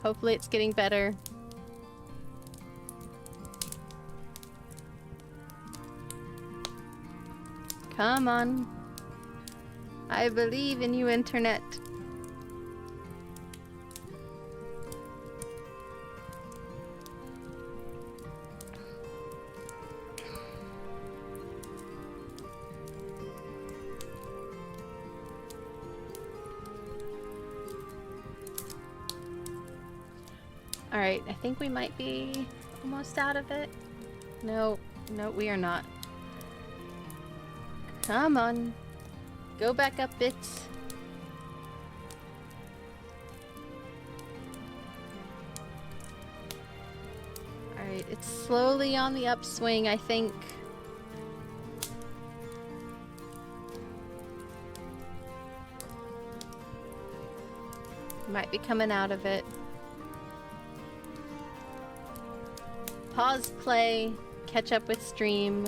Hopefully it's getting better. Come on. I believe in you, Internet. Alright, I think we might be almost out of it. No, we are not. Come on. Go back up bits. Alright, it's slowly on the upswing, I think. Might be coming out of it. Pause play, catch up with stream.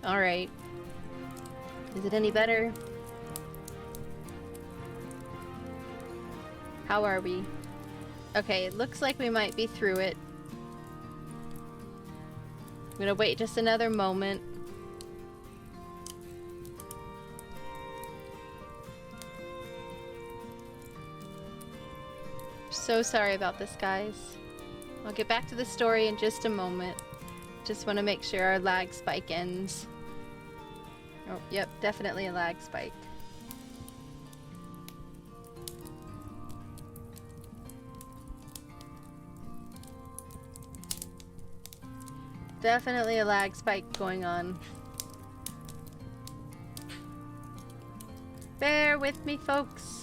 Alright. Is it any better? How are we? Okay, it looks like we might be through it. I'm gonna wait just another moment. So sorry about this, guys. I'll get back to the story in just a moment. Just want to make sure our lag spike ends. Oh, yep, definitely a lag spike. Definitely a lag spike going on. Bear with me, folks.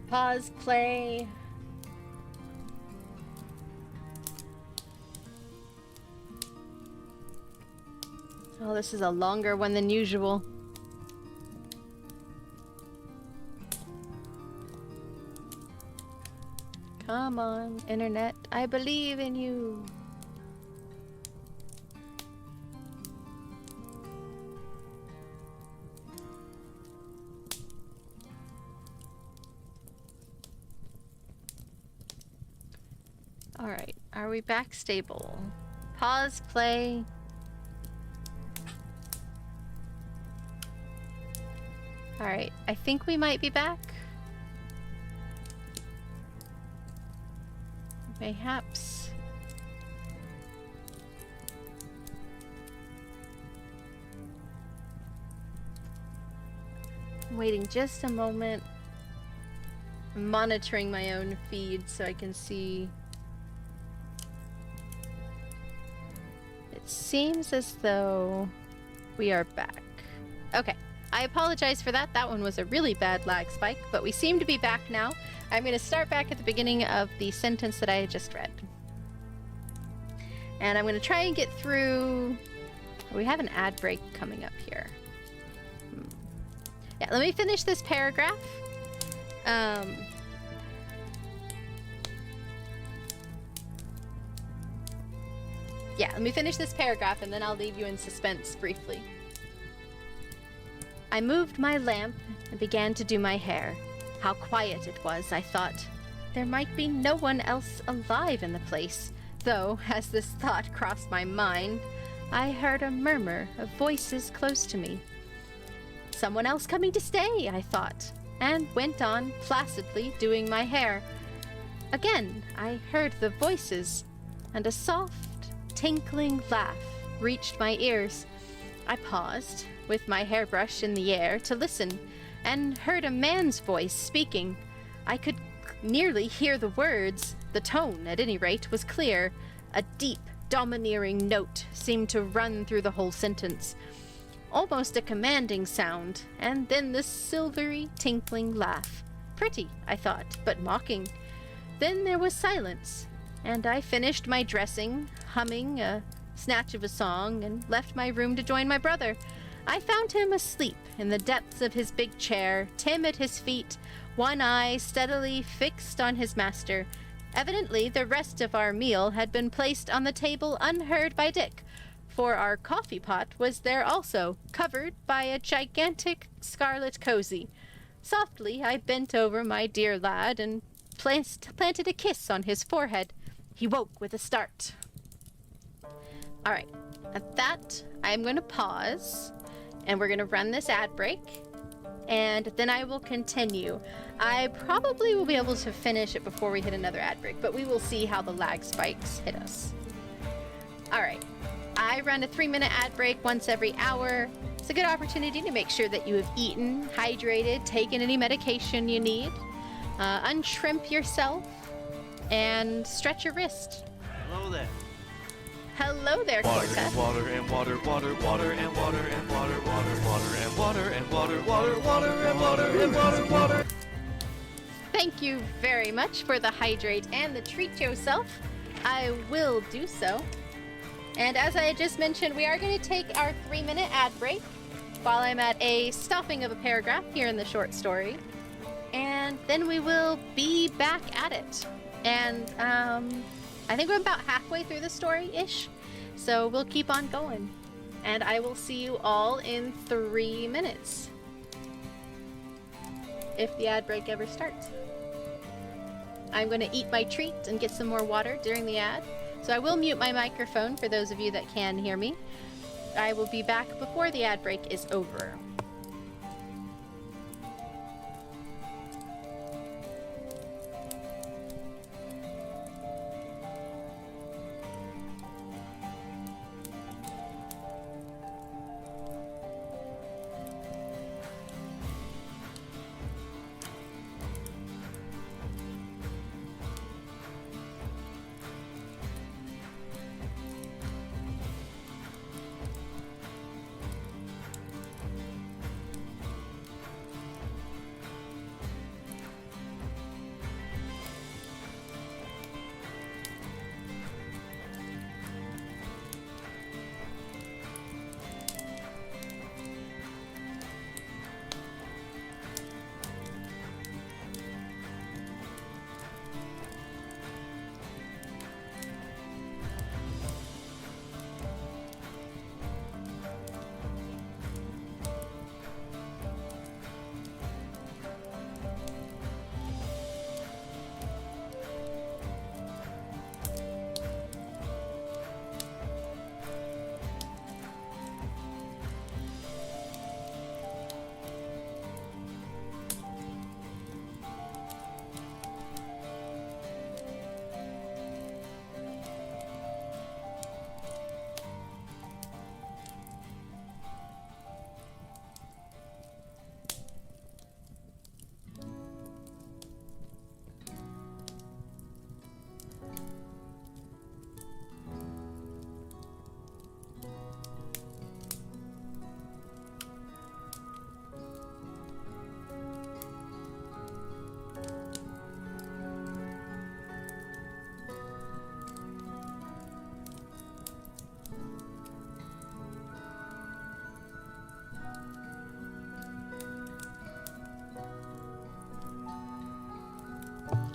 Pause, play. Oh, this is a longer one than usual. Come on, Internet. I believe in you. Alright, are we back stable? Pause, play. Alright, I think we might be back. Mayhaps. I'm waiting just a moment. I'm monitoring my own feed so I can see. It seems as though we are back. Okay, I apologize for that. That one was a really bad lag spike, but we seem to be back now. I'm going to start back at the beginning of the sentence that I just read. And I'm going to try and get through... We have an ad break coming up here. Yeah, let me finish this paragraph. Yeah, let me finish this paragraph and then I'll leave you in suspense briefly. I moved my lamp and began to do my hair. How quiet it was, I thought. There might be no one else alive in the place, though, as this thought crossed my mind, I heard a murmur of voices close to me. Someone else coming to stay, I thought, and went on placidly doing my hair. Again, I heard the voices, and a soft, tinkling laugh reached my ears. I paused, with my hairbrush in the air, to listen, and heard a man's voice speaking. I could nearly hear the words. The tone, at any rate, was clear. A deep, domineering note seemed to run through the whole sentence. Almost a commanding sound, and then this silvery, tinkling laugh. Pretty, I thought, but mocking. Then there was silence, and I finished my dressing, humming a snatch of a song, and left my room to join my brother. I found him asleep in the depths of his big chair, Tim at his feet, one eye steadily fixed on his master. Evidently, the rest of our meal had been placed on the table unheard by Dick, for our coffee pot was there also, covered by a gigantic scarlet cozy. Softly, I bent over my dear lad and planted a kiss on his forehead. He woke with a start. All right, at that, I'm going to pause, and we're going to run this ad break, and then I will continue. I probably will be able to finish it before we hit another ad break, but we will see how the lag spikes hit us. All right, I run a 3-minute ad break once every hour. It's a good opportunity to make sure that you have eaten, hydrated, taken any medication you need, unshrimp yourself, and stretch your wrist. Hello there. Hello there, Corta. Water and water, water, water and water and water, water, water and water and water, water, water and water and water, water. Thank you very much for the hydrate and the treat yourself. I will do so. And as I just mentioned, we are going to take our 3-minute ad break while I'm at a stopping of a paragraph here in the short story. And then we will be back at it. And I think we're about halfway through the story-ish, so we'll keep on going. And I will see you all in 3 minutes. If the ad break ever starts. I'm going to eat my treat and get some more water during the ad. So I will mute my microphone for those of you that can hear me. I will be back before the ad break is over.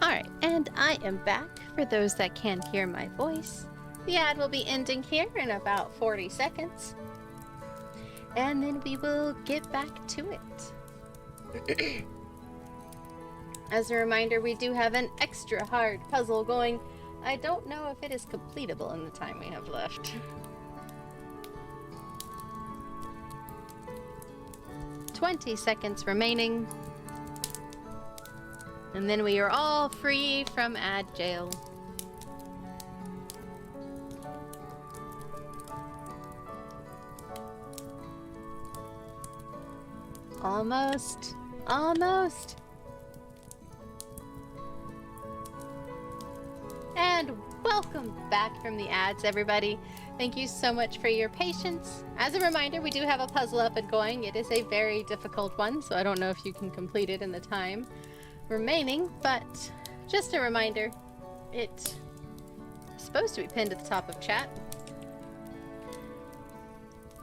Alright, and I am back for those that can't hear my voice. The ad will be ending here in about 40 seconds. And then we will get back to it. As a reminder, we do have an extra hard puzzle going. I don't know if it is completable in the time we have left. 20 seconds remaining. And then we are all free from ad jail. Almost. Almost. And welcome back from the ads, everybody. Thank you so much for your patience. As a reminder, we do have a puzzle up and going. It is a very difficult one, so I don't know if you can complete it in the time remaining, but just a reminder, it's supposed to be pinned at the top of chat.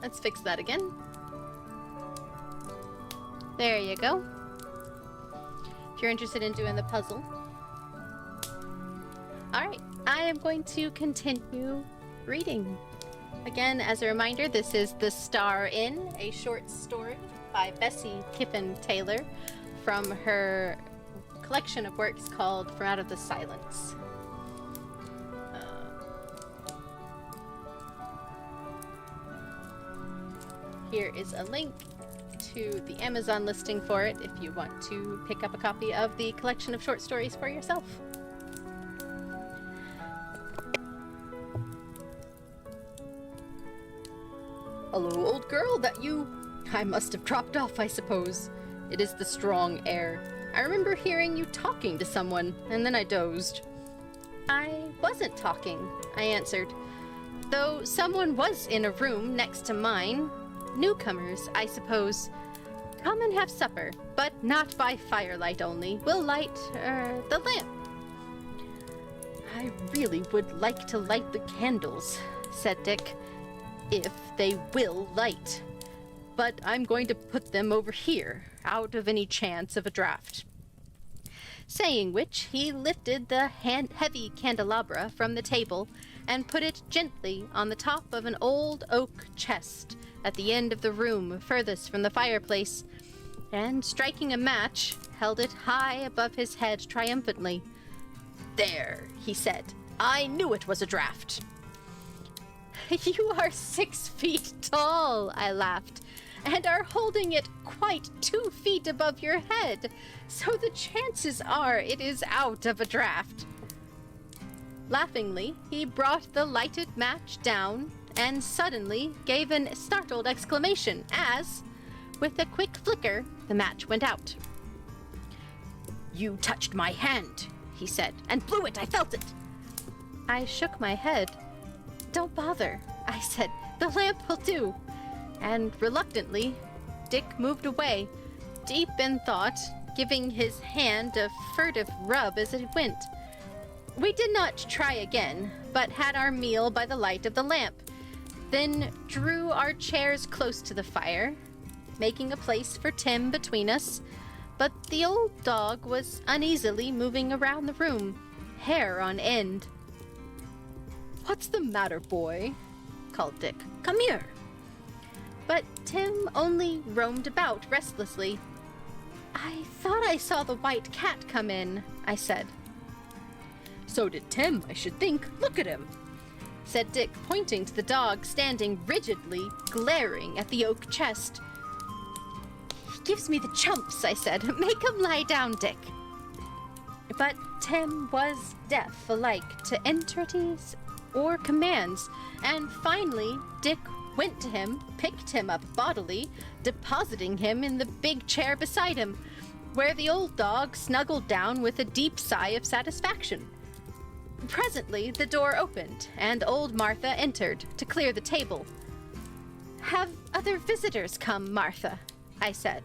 Let's fix that again. There you go. If you're interested in doing the puzzle. Alright, I am going to continue reading. Again, as a reminder, this is The Star Inn, a short story by Bessie Kyffin-Taylor from her collection of works called From Out of the Silence. Here is a link to the Amazon listing for it if you want to pick up a copy of the collection of short stories for yourself. Hello, old girl, that you? I must have dropped off, I suppose. It is the strong air. I remember hearing you talking to someone, and then I dozed. I wasn't talking, I answered, though someone was in a room next to mine. Newcomers, I suppose. Come and have supper, but not by firelight only. We'll light, the lamp. I really would like to light the candles, said Dick, if they will light. But I'm going to put them over here, out of any chance of a draft. Saying which, he lifted the heavy candelabra from the table and put it gently on the top of an old oak chest at the end of the room furthest from the fireplace, and striking a match, held it high above his head triumphantly. There, he said, I knew it was a draft. You are 6 feet tall, I laughed, and are holding it quite 2 feet above your head, so the chances are it is out of a draft. Laughingly, he brought the lighted match down and suddenly gave an startled exclamation as, with a quick flicker, the match went out. You touched my hand, he said, and blew it, I felt it. I shook my head. Don't bother, I said, the lamp will do. And reluctantly, Dick moved away, deep in thought, giving his hand a furtive rub as it went. We did not try again, but had our meal by the light of the lamp, then drew our chairs close to the fire, making a place for Tim between us, but the old dog was uneasily moving around the room, hair on end. What's the matter, boy? Called Dick. Come here. But Tim only roamed about restlessly. I thought I saw the white cat come in, I said. So did Tim, I should think. Look at him, said Dick, pointing to the dog standing rigidly, glaring at the oak chest. He gives me the chumps, I said. Make him lie down, Dick. But Tim was deaf alike to entreaties or commands, and finally Dick went to him, picked him up bodily, depositing him in the big chair beside him, where the old dog snuggled down with a deep sigh of satisfaction. Presently the door opened, and old Martha entered to clear the table. Have other visitors come, Martha? I said.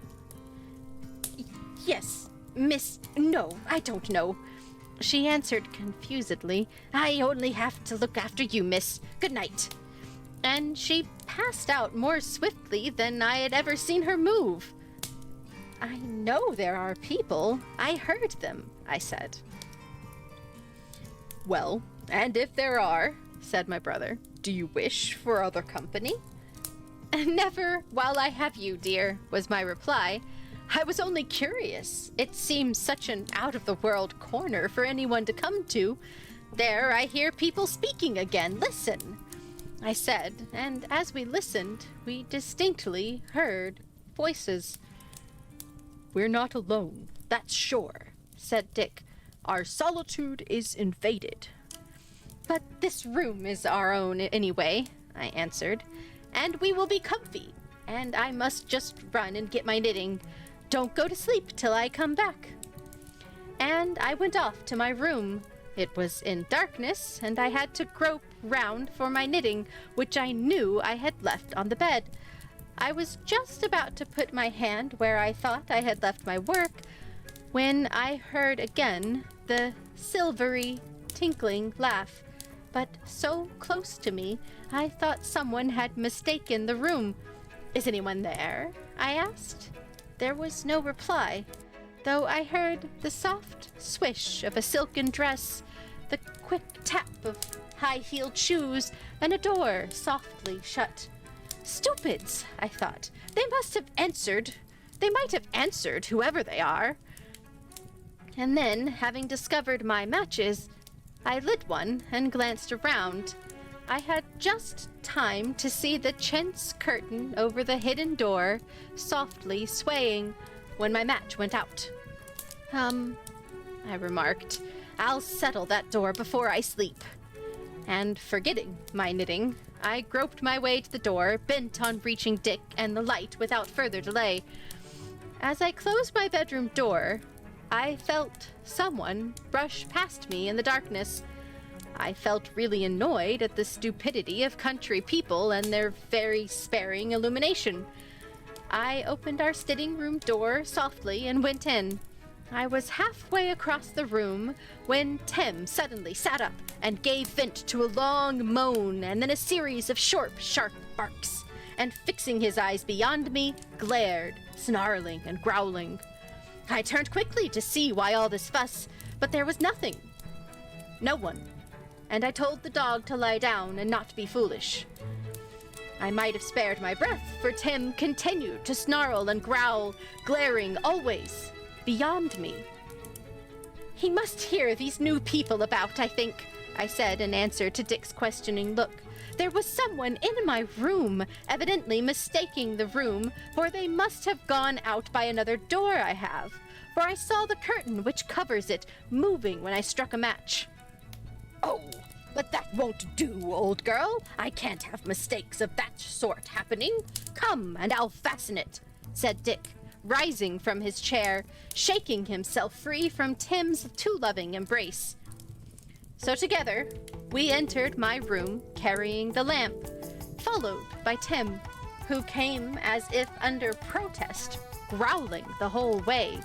Yes, Miss... No, I don't know. She answered confusedly. I only have to look after you, miss. Good night. And she passed out more swiftly than I had ever seen her move. I know there are people. I heard them, I said. Well, and if there are, said my brother, do you wish for other company? Never while I have you, dear, was my reply. I was only curious. It seems such an out-of-the-world corner for anyone to come to. There, I hear people speaking again. Listen, I said, and as we listened, we distinctly heard voices. We're not alone, that's sure, said Dick. Our solitude is invaded. But this room is our own anyway, I answered, and we will be comfy, and I must just run and get my knitting. Don't go to sleep till I come back. And I went off to my room. It was in darkness, and I had to grope round for my knitting, which I knew I had left on the bed. I was just about to put my hand where I thought I had left my work, when I heard again the silvery, tinkling laugh, but so close to me I thought someone had mistaken the room. Is anyone there? I asked. There was no reply, though I heard the soft swish of a silken dress, the quick tap of high-heeled shoes, and a door softly shut. Stupids, I thought. They must have answered. They might have answered, whoever they are. And then, having discovered my matches, I lit one and glanced around. I had just time to see the chintz curtain over the hidden door softly swaying when my match went out. I remarked, I'll settle that door before I sleep. And forgetting my knitting, I groped my way to the door, bent on reaching Dick and the light without further delay. As I closed my bedroom door, I felt someone brush past me in the darkness. I felt really annoyed at the stupidity of country people and their very sparing illumination. I opened our sitting room door softly and went in. I was halfway across the room when Tim suddenly sat up and gave vent to a long moan and then a series of short, sharp barks, and fixing his eyes beyond me, glared, snarling and growling. I turned quickly to see why all this fuss, but there was nothing. No one. And I told the dog to lie down and not be foolish. I might have spared my breath, for Tim continued to snarl and growl, glaring always beyond me. He must hear these new people about, I think, I said in answer to Dick's questioning look. There was someone in my room, evidently mistaking the room, for they must have gone out by another door I have, for I saw the curtain which covers it moving when I struck a match. Oh, but that won't do, old girl. I can't have mistakes of that sort happening. Come, and I'll fasten it, said Dick, rising from his chair, shaking himself free from Tim's too loving embrace. So together, we entered my room carrying the lamp, followed by Tim, who came as if under protest, growling the whole way.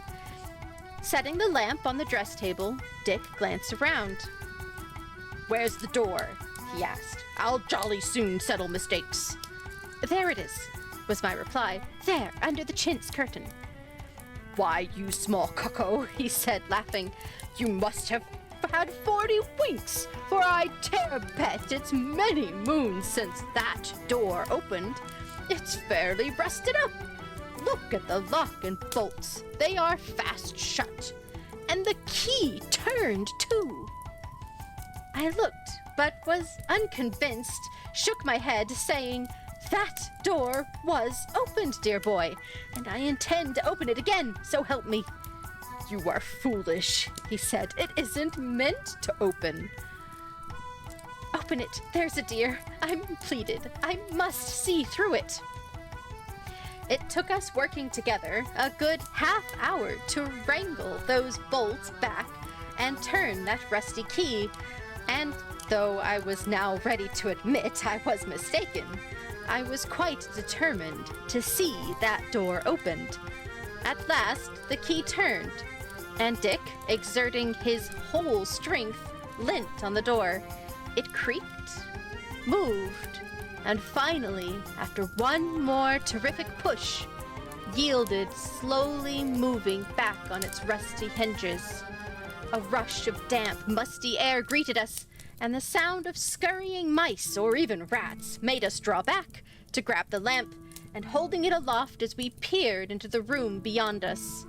Setting the lamp on the dress table, Dick glanced around. Where's the door? He asked. I'll jolly soon settle mistakes. There it is, was my reply. There, under the chintz curtain. Why, you small cuckow, he said, laughing. You must have had 40 winks, for I dare bet it's many moons since that door opened. It's fairly rusted up. Look at the lock and bolts. They are fast shut. And the key turned, too. I looked, but was unconvinced, shook my head, saying, That door was opened, dear boy, and I intend to open it again, so help me. You are foolish, he said. It isn't meant to open. Open it, there's a dear. I'm pleaded. I must see through it. It took us working together a good half hour to wrangle those bolts back and turn that rusty key. And though I was now ready to admit I was mistaken, I was quite determined to see that door opened. At last, the key turned, and Dick, exerting his whole strength, leant on the door. It creaked, moved, and finally, after one more terrific push, yielded, slowly moving back on its rusty hinges. A rush of damp, musty air greeted us, and the sound of scurrying mice or even rats made us draw back to grab the lamp and holding it aloft as we peered into the room beyond us.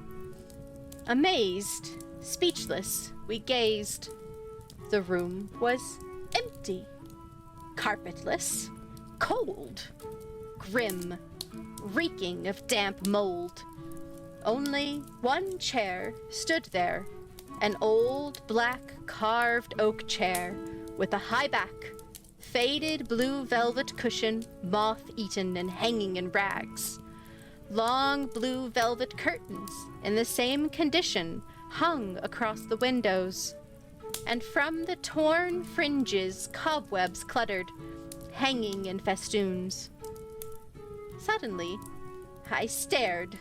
Amazed, speechless, we gazed. The room was empty, carpetless, cold, grim, reeking of damp mold. Only one chair stood there, an old black carved oak chair with a high back, faded blue velvet cushion, moth-eaten and hanging in rags. Long blue velvet curtains in the same condition hung across the windows, and from the torn fringes cobwebs cluttered, hanging in festoons. Suddenly, I stared,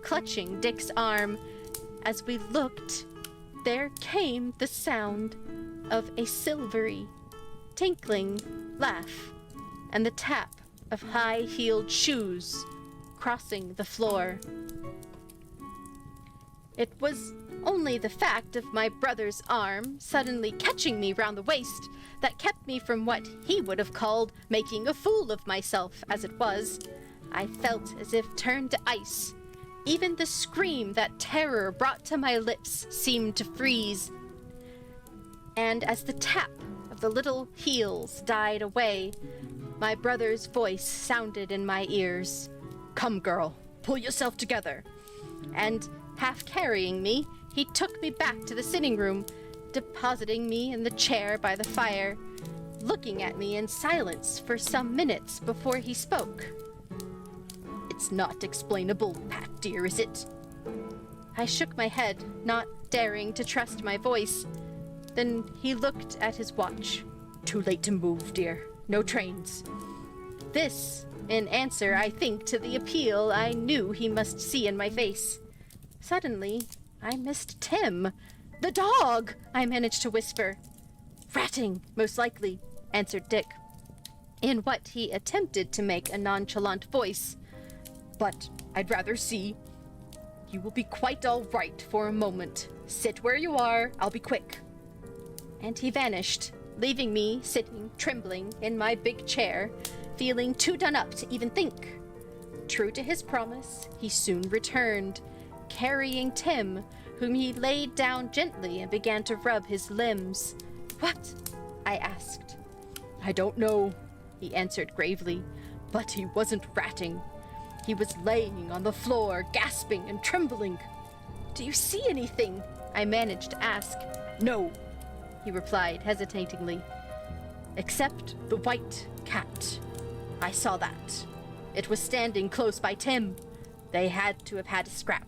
clutching Dick's arm. As we looked, there came the sound of a silvery, tinkling laugh and the tap of high-heeled shoes crossing the floor. It was only the fact of my brother's arm suddenly catching me round the waist that kept me from what he would have called making a fool of myself. As it was, I felt as if turned to ice. Even the scream that terror brought to my lips seemed to freeze. And as the tap of the little heels died away, my brother's voice sounded in my ears. "Come, girl, pull yourself together." And, half carrying me, he took me back to the sitting room, depositing me in the chair by the fire, looking at me in silence for some minutes before he spoke. "It's not explainable, Pat dear, is it?" I shook my head, not daring to trust my voice. Then he looked at his watch. "Too late to move, dear. No trains." This, in answer, I think, to the appeal I knew he must see in my face. Suddenly, I missed Tim. "The dog!" I managed to whisper. "Ratting, most likely," answered Dick, in what he attempted to make a nonchalant voice. "But I'd rather see. You will be quite all right for a moment. Sit where you are. I'll be quick." And he vanished, leaving me sitting, trembling, in my big chair, feeling too done up to even think. True to his promise, he soon returned, carrying Tim, whom he laid down gently and began to rub his limbs. "What?" I asked. "I don't know," he answered gravely, "but he wasn't ratting. He was laying on the floor, gasping and trembling." "Do you see anything?" I managed to ask. "No," he replied hesitatingly, "except the white cat. I saw that. It was standing close by Tim. They had to have had a scrap."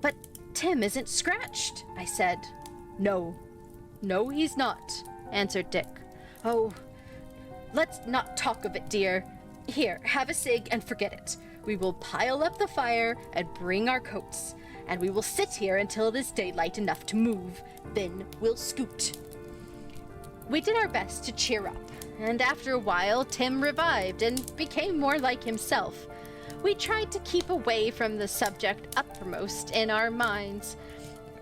"But Tim isn't scratched," I said. No, he's not," answered Dick. "Oh, let's not talk of it, dear. Here, have a cig and forget it. We will pile up the fire and bring our coats, and we will sit here until it is daylight enough to move. Then we'll scoot." We did our best to cheer up, and after a while Tim revived and became more like himself. We tried to keep away from the subject uppermost in our minds,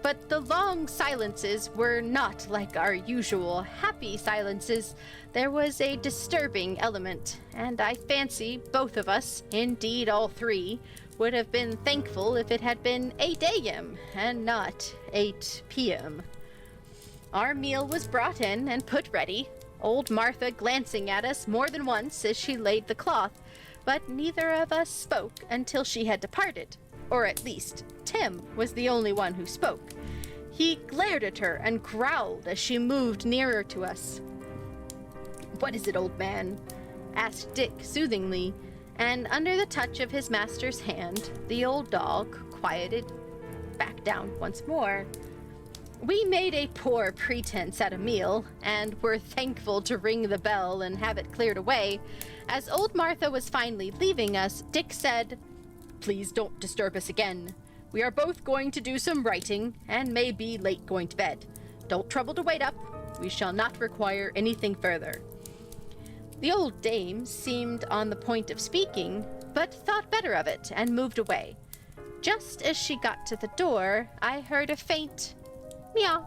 but the long silences were not like our usual happy silences. There was a disturbing element, and I fancy both of us, indeed all three, would have been thankful if it had been 8 a.m. and not 8 p.m. Our meal was brought in and put ready, old Martha glancing at us more than once as she laid the cloth, but neither of us spoke until she had departed, or at least Tim was the only one who spoke. He glared at her and growled as she moved nearer to us. "What is it, old man?" asked Dick soothingly, and under the touch of his master's hand, the old dog quieted back down once more. We made a poor pretense at a meal, and were thankful to ring the bell and have it cleared away. As old Martha was finally leaving us, Dick said, "Please don't disturb us again. We are both going to do some writing, and may be late going to bed. Don't trouble to wait up. We shall not require anything further." The old dame seemed on the point of speaking, but thought better of it and moved away. Just as she got to the door, I heard a faint meow.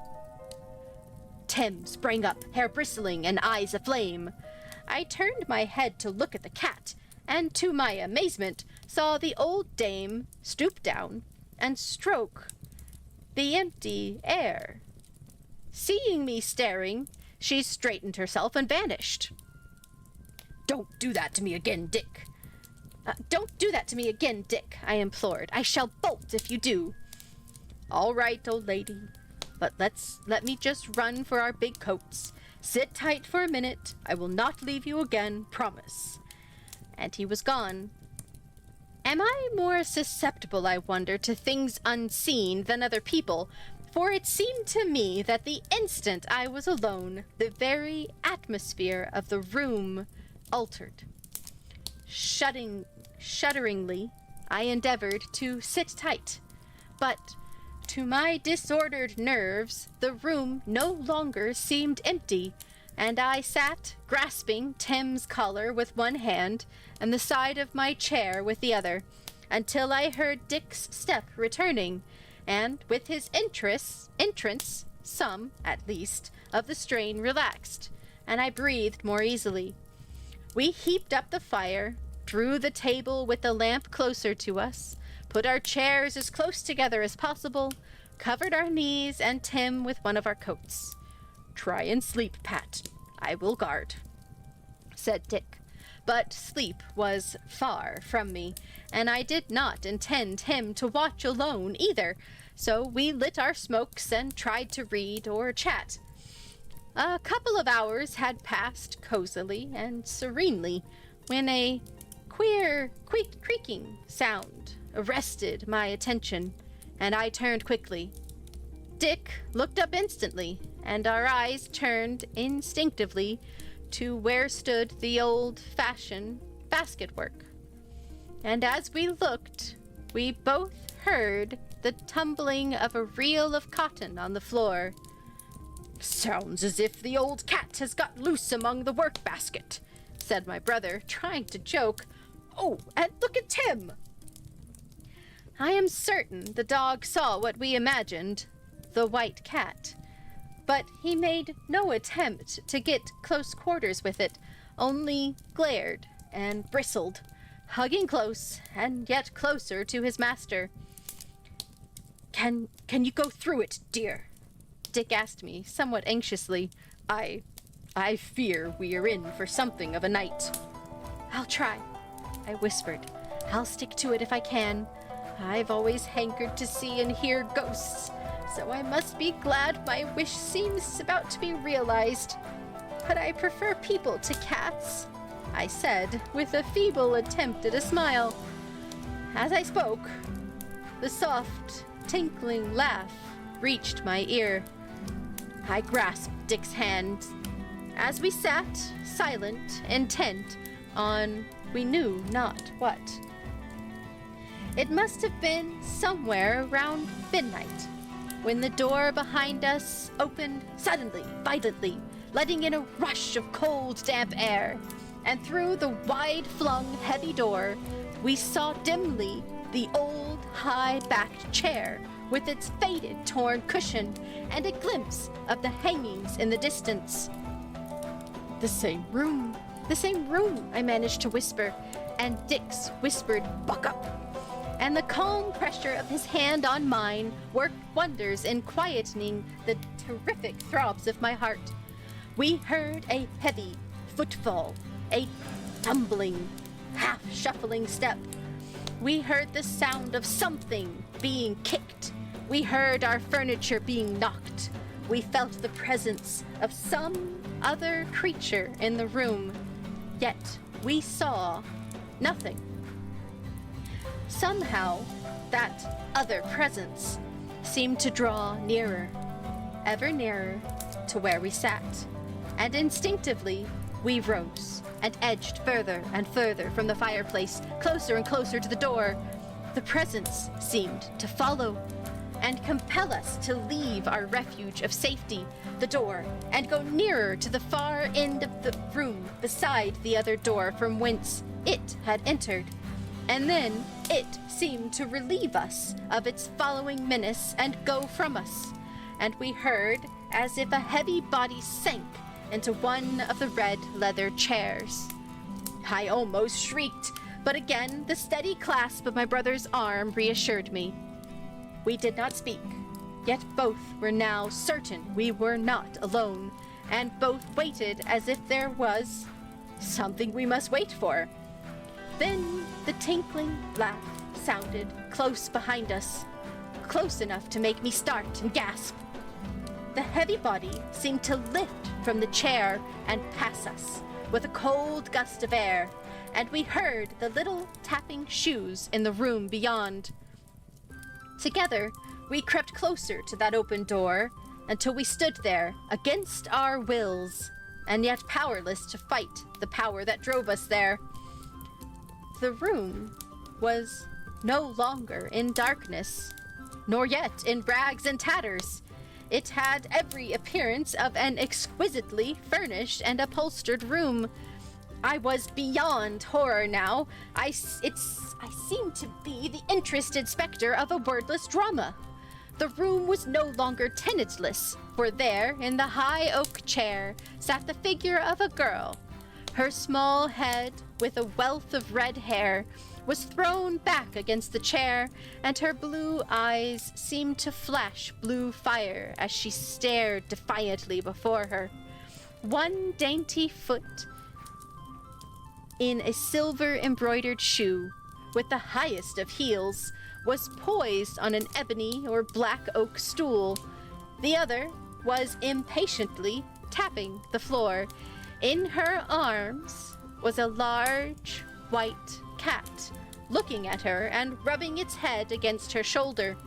Tim sprang up, hair bristling and eyes aflame. I turned my head to look at the cat, and to my amazement saw the old dame stoop down and stroke the empty air. Seeing me staring, she straightened herself and vanished. "Don't do that to me again, Dick." Don't do that to me again, Dick," I implored. "I shall bolt if you do." "All right, old lady, but let me just run for our big coats. Sit tight for a minute. I will not leave you again, promise." And he was gone. Am I more susceptible, I wonder, to things unseen than other people? For it seemed to me that the instant I was alone, the very atmosphere of the room altered. Shudderingly, I endeavored to sit tight, but to my disordered nerves, the room no longer seemed empty, and I sat grasping Tim's collar with one hand and the side of my chair with the other. until I heard Dick's step returning, and with his entrance, some, at least, of the strain relaxed, and I breathed more easily. We heaped up the fire, drew the table with the lamp closer to us, put our chairs as close together as possible, covered our knees and Tim with one of our coats. "Try and sleep, Pat. I will guard," said Dick. But sleep was far from me, and I did not intend him to watch alone either, so we lit our smokes and tried to read or chat. A couple of hours had passed cozily and serenely when a queer creaking sound arrested my attention, and I turned quickly. Dick looked up instantly, and our eyes turned instinctively to where stood the old-fashioned basketwork. And as we looked, we both heard the tumbling of a reel of cotton on the floor. "Sounds as if the old cat has got loose among the work basket," said my brother, trying to joke. "Oh, and look at Tim!" I am certain the dog saw what we imagined, the white cat, but he made no attempt to get close quarters with it, only glared and bristled, hugging close and yet closer to his master. Can you go through it, dear?" Dick asked me, somewhat anxiously. I fear we are in for something of a night." "I'll try," I whispered. "I'll stick to it if I can. I've always hankered to see and hear ghosts, so I must be glad my wish seems about to be realized. But I prefer people to cats," I said, with a feeble attempt at a smile. As I spoke, the soft, tinkling laugh reached my ear. I grasped Dick's hand as we sat, silent, intent on we knew not what. It must have been somewhere around midnight when the door behind us opened suddenly, violently, letting in a rush of cold, damp air, and through the wide-flung, heavy door, we saw dimly the old, high-backed chair with its faded, torn cushion, and a glimpse of the hangings in the distance. The same room, I managed to whisper, and Dick's whispered, "Buck up!" And the calm pressure of his hand on mine worked wonders in quietening the terrific throbs of my heart. We heard a heavy footfall, a tumbling, half-shuffling step. We heard the sound of something being kicked. We heard our furniture being knocked. We felt the presence of some other creature in the room, yet we saw nothing. Somehow, that other presence seemed to draw nearer, ever nearer to where we sat, and instinctively we rose and edged further and further from the fireplace, closer and closer to the door. The presence seemed to follow and compel us to leave our refuge of safety, the door, and go nearer to the far end of the room beside the other door from whence it had entered. And then it seemed to relieve us of its following menace and go from us, and we heard as if a heavy body sank into one of the red leather chairs. I almost shrieked, but again the steady clasp of my brother's arm reassured me. We did not speak, yet both were now certain we were not alone, and both waited as if there was something we must wait for. Then the tinkling laugh sounded close behind us, close enough to make me start and gasp. The heavy body seemed to lift from the chair and pass us with a cold gust of air, and we heard the little tapping shoes in the room beyond. Together, we crept closer to that open door until we stood there against our wills, and yet powerless to fight the power that drove us there. The room was no longer in darkness, nor yet in rags and tatters. It had every appearance of an exquisitely furnished and upholstered room. I was beyond horror now. I seemed to be the interested specter of a wordless drama. The room was no longer tenantless, for there, in the high oak chair, sat the figure of a girl. Her small head, with a wealth of red hair, was thrown back against the chair, and her blue eyes seemed to flash blue fire as she stared defiantly before her. One dainty foot in a silver-embroidered shoe, with the highest of heels, was poised on an ebony or black oak stool. The other was impatiently tapping the floor. In her arms was a large white cat, looking at her and rubbing its head against her shoulder.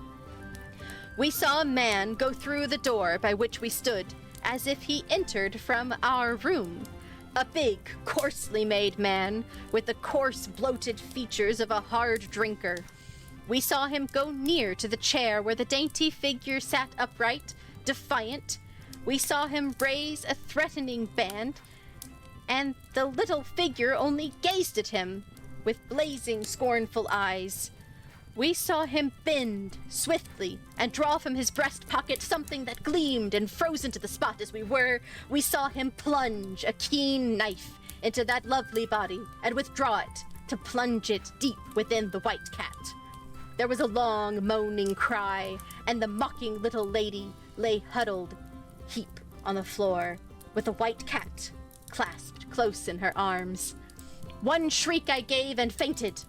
We saw a man go through the door by which we stood, as if he entered from our room. A big, coarsely made man, with the coarse, bloated features of a hard drinker. We saw him go near to the chair where the dainty figure sat upright, defiant. We saw him raise a threatening band, and the little figure only gazed at him with blazing, scornful eyes. We saw him bend swiftly and draw from his breast pocket something that gleamed and froze into the spot as we were. We saw him plunge a keen knife into that lovely body and withdraw it to plunge it deep within the white cat. There was a long, moaning cry, and the mocking little lady lay huddled heap on the floor with the white cat clasped close in her arms. One shriek I gave and fainted.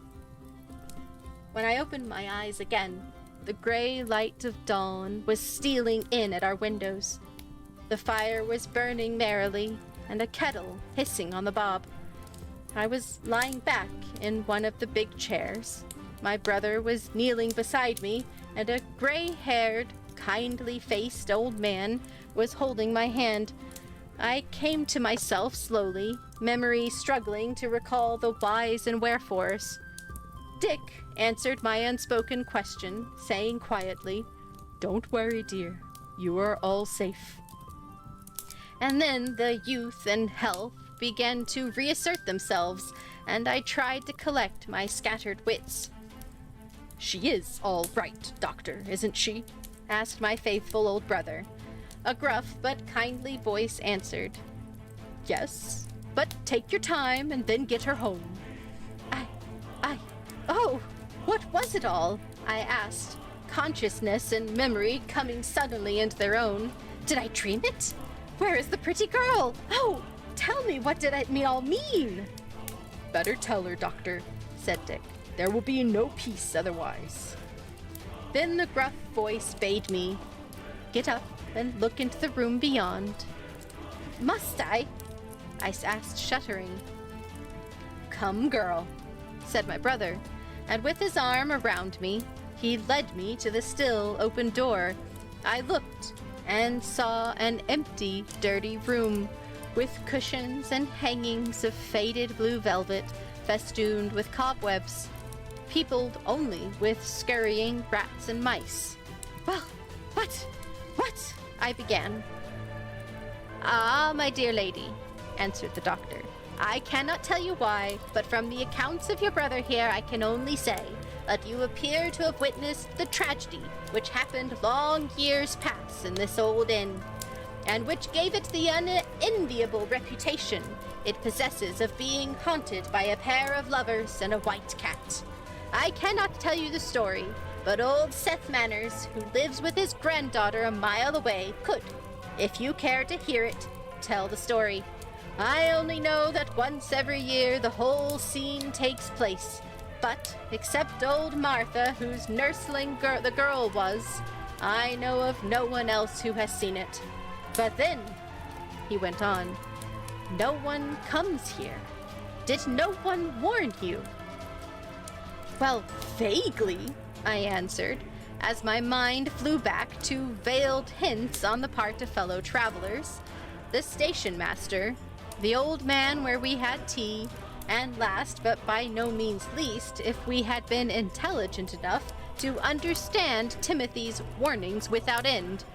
When I opened my eyes again, the gray light of dawn was stealing in at our windows. The fire was burning merrily, and a kettle hissing on the hob. I was lying back in one of the big chairs. My brother was kneeling beside me, and a gray-haired, kindly-faced old man was holding my hand. I came to myself slowly, memory struggling to recall the whys and wherefores. Dick answered my unspoken question, saying quietly, "Don't worry, dear. You are all safe." And then the youth and health began to reassert themselves, and I tried to collect my scattered wits. "She is all right, Doctor, isn't she?" asked my faithful old brother. A gruff but kindly voice answered, "Yes, but take your time and then get her home." Oh, what was it all? I asked, consciousness and memory coming suddenly into their own. Did I dream it? Where is the pretty girl? Oh, tell me, what did it all mean? "Better tell her, Doctor," said Dick. "There will be no peace otherwise." Then the gruff voice bade me get up and look into the room beyond. "Must I?" I asked, shuddering. "Come, girl," said my brother, and with his arm around me, he led me to the still open door. I looked and saw an empty, dirty room, with cushions and hangings of faded blue velvet festooned with cobwebs, peopled only with scurrying rats and mice. "Well, what? I began. "Ah, my dear lady," answered the doctor, "I cannot tell you why, but from the accounts of your brother here, I can only say that you appear to have witnessed the tragedy which happened long years past in this old inn, and which gave it the unenviable reputation it possesses of being haunted by a pair of lovers and a white cat. I cannot tell you the story, but old Seth Manners, who lives with his granddaughter a mile away, could, if you care to hear it, tell the story. I only know that once every year the whole scene takes place, but, except old Martha, whose nursling the girl was, I know of no one else who has seen it. But then," he went on, "no one comes here. Did no one warn you?" "Well, vaguely," I answered, as my mind flew back to veiled hints on the part of fellow travelers, the station master, the old man where we had tea, and last but by no means least, if we had been intelligent enough to understand Timothy's warnings without end,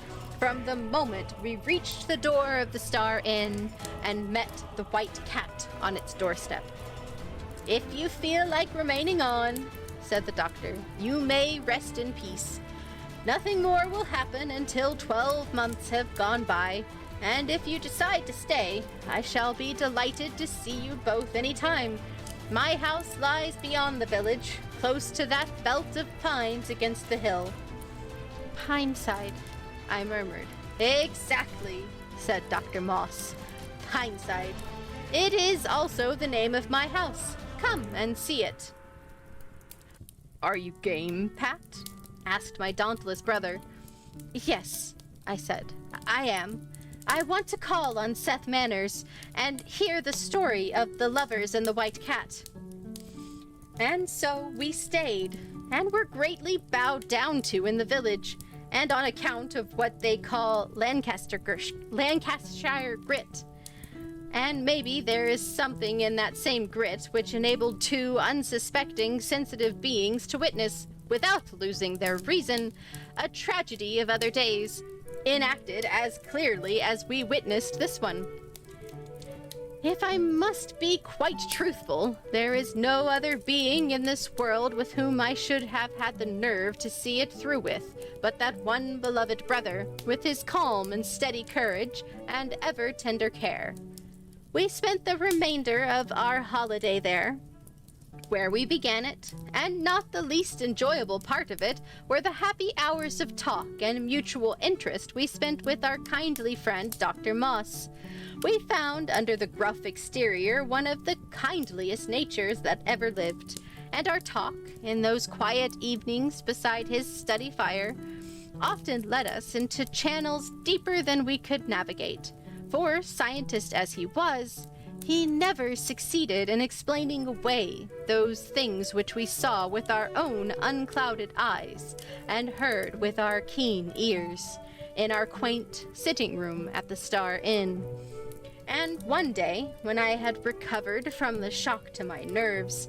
from the moment we reached the door of the Star Inn and met the white cat on its doorstep. "If you feel like remaining on," said the doctor, "you may rest in peace. Nothing more will happen until 12 months have gone by, and if you decide to stay, I shall be delighted to see you both any time. My house lies beyond the village, close to that belt of pines against the hill." "Pineside," I murmured. "Exactly," said Dr. Moss. "Pineside. It is also the name of my house. Come and see it." "Are you game, Pat?" asked my dauntless brother. "Yes," I said, "I am. I want to call on Seth Manners and hear the story of the lovers and the white cat." And so we stayed, and were greatly bowed down to in the village, and on account of what they call Lancashire grit. And maybe there is something in that same grit which enabled two unsuspecting, sensitive beings to witness, without losing their reason, a tragedy of other days, enacted as clearly as we witnessed this one. If I must be quite truthful, there is no other being in this world with whom I should have had the nerve to see it through with, but that one beloved brother, with his calm and steady courage and ever tender care. We spent the remainder of our holiday there, where we began it, and not the least enjoyable part of it were the happy hours of talk and mutual interest we spent with our kindly friend Dr. Moss. We found under the gruff exterior one of the kindliest natures that ever lived, and our talk, in those quiet evenings beside his study fire, often led us into channels deeper than we could navigate, for, scientist as he was, he never succeeded in explaining away those things which we saw with our own unclouded eyes and heard with our keen ears in our quaint sitting room at the Star Inn. And one day, when I had recovered from the shock to my nerves,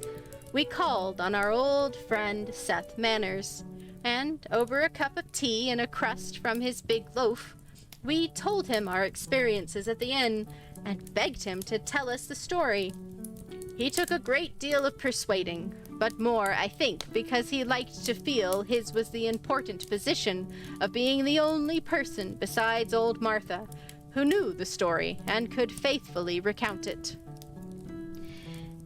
we called on our old friend Seth Manners, and over a cup of tea and a crust from his big loaf, we told him our experiences at the inn and begged him to tell us the story. He took a great deal of persuading, but more, I think, because he liked to feel his was the important position of being the only person besides old Martha who knew the story and could faithfully recount it.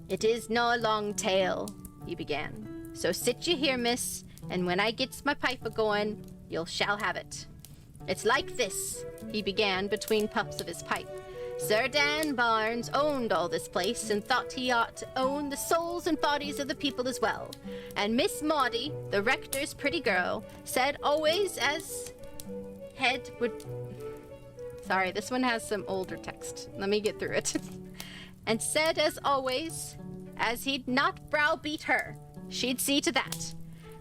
"It is no long tale," he began, "so sit ye here, miss, and when I gets my pipe a-going, you shall have it. It's like this," he began between puffs of his pipe. "Sir Dan Barnes owned all this place and thought he ought to own the souls and bodies of the people as well. And Miss Maudie, the rector's pretty girl, said always as head would..." Sorry, this one has some older text. Let me get through it. "And said as always, as he'd not browbeat her, she'd see to that.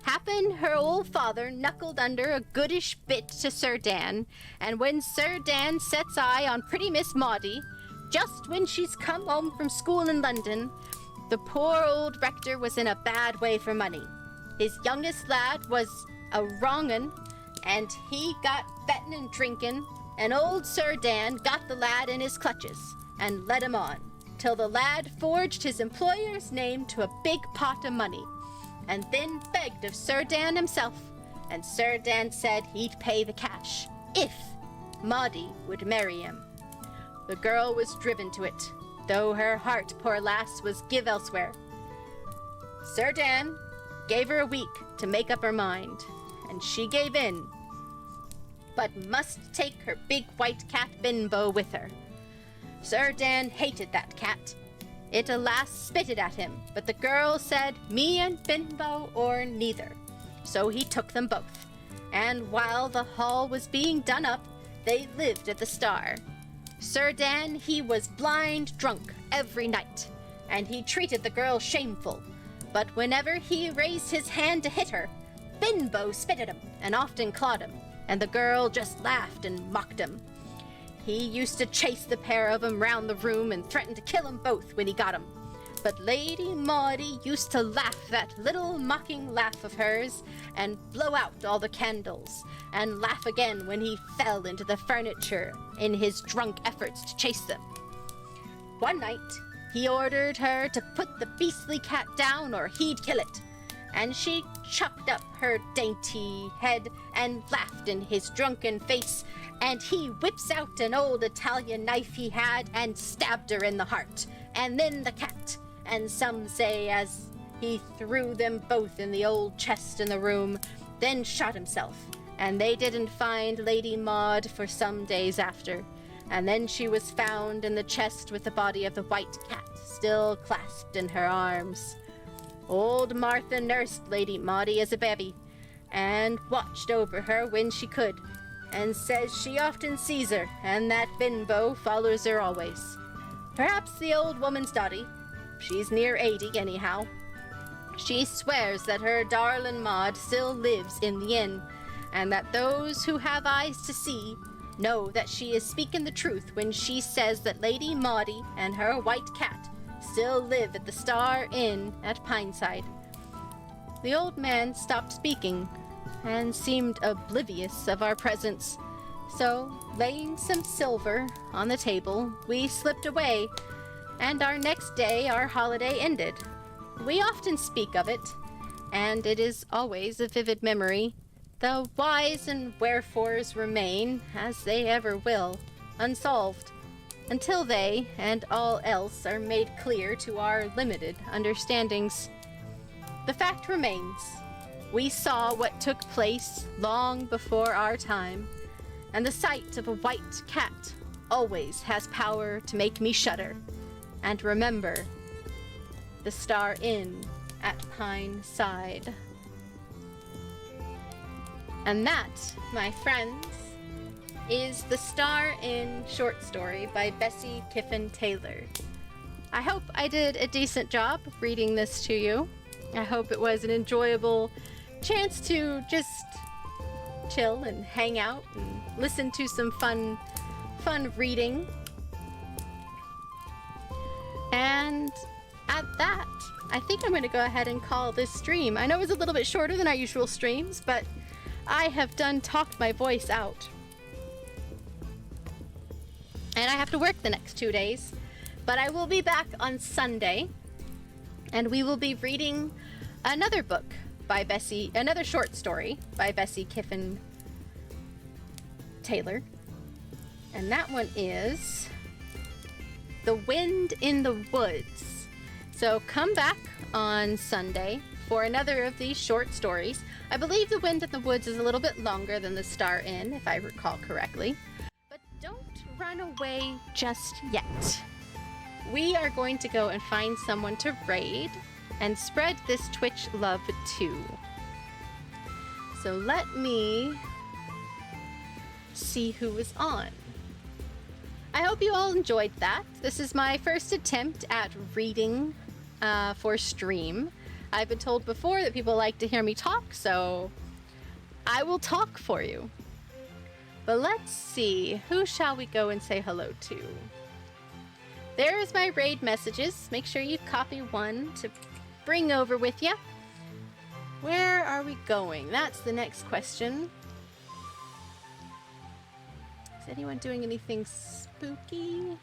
Happen her old father knuckled under a goodish bit to Sir Dan, and when Sir Dan sets eye on pretty Miss Maudie, just when she's come home from school in London, the poor old rector was in a bad way for money. His youngest lad was a wrong un, and he got bettin' and drinking, and old Sir Dan got the lad in his clutches and led him on, till the lad forged his employer's name to a big pot of money, and then begged of Sir Dan himself, and Sir Dan said he'd pay the cash, if Maudie would marry him. The girl was driven to it, though her heart, poor lass, was give elsewhere. Sir Dan gave her a week to make up her mind, and she gave in, but must take her big white cat Bimbo with her. Sir Dan hated that cat. It alas spitted at him, but the girl said me and Bimbo or neither. So he took them both, and while the hall was being done up, they lived at the Star. Sir Dan, he was blind drunk every night, and he treated the girl shameful, but whenever he raised his hand to hit her, Bimbo spit at him and often clawed him, and the girl just laughed and mocked him. He used to chase the pair of 'em round the room and threatened to kill 'em both when he got 'em. But Lady Maudie used to laugh that little mocking laugh of hers and blow out all the candles and laugh again when he fell into the furniture in his drunk efforts to chase them. One night, he ordered her to put the beastly cat down or he'd kill it, and she chucked up her dainty head and laughed in his drunken face, and he whips out an old Italian knife he had and stabbed her in the heart, and then the cat, and some say as he threw them both in the old chest in the room, then shot himself, and they didn't find Lady Maud for some days after, and then she was found in the chest with the body of the white cat still clasped in her arms. Old Martha nursed Lady Maudie as a baby, and watched over her when she could, and says she often sees her, and that Bimbo follows her always. Perhaps the old woman's dotty. She's near 80 anyhow. She swears that her darling Maud still lives in the inn, and that those who have eyes to see know that she is speaking the truth when she says that Lady Maudie and her white cat still live at the Star Inn at Pineside. The old man stopped speaking and seemed oblivious of our presence, so laying some silver on the table, we slipped away, and our next day our holiday ended. We often speak of it, and it is always a vivid memory. The whys and wherefores remain, as they ever will, unsolved, until they and all else are made clear to our limited understandings. The fact remains, we saw what took place long before our time, and the sight of a white cat always has power to make me shudder. And remember, the Star Inn at Pineside. And that, my friends, is the Star Inn short story by Bessie Kyffin-Taylor. I hope I did a decent job reading this to you. I hope it was an enjoyable chance to just chill and hang out and listen to some fun reading. And at that, I think I'm going to go ahead and call this stream. I know it was a little bit shorter than our usual streams, but I have done talked my voice out. And I have to work the next 2 days. But I will be back on Sunday, and we will be reading another book by another short story by Bessie Kyffin-Taylor. And that one is The Wind in the Woods. So come back on Sunday for another of these short stories. I believe The Wind in the Woods is a little bit longer than the Star Inn, if I recall correctly. But don't run away just yet. We are going to go and find someone to raid and spread this Twitch love to. So let me see who is on. I hope you all enjoyed that. This is my first attempt at reading for stream. I've been told before that people like to hear me talk, so I will talk for you. But let's see, who shall we go and say hello to? There's my raid messages. Make sure you copy one to bring over with you. Where are we going? That's the next question. Is anyone doing anything spooky?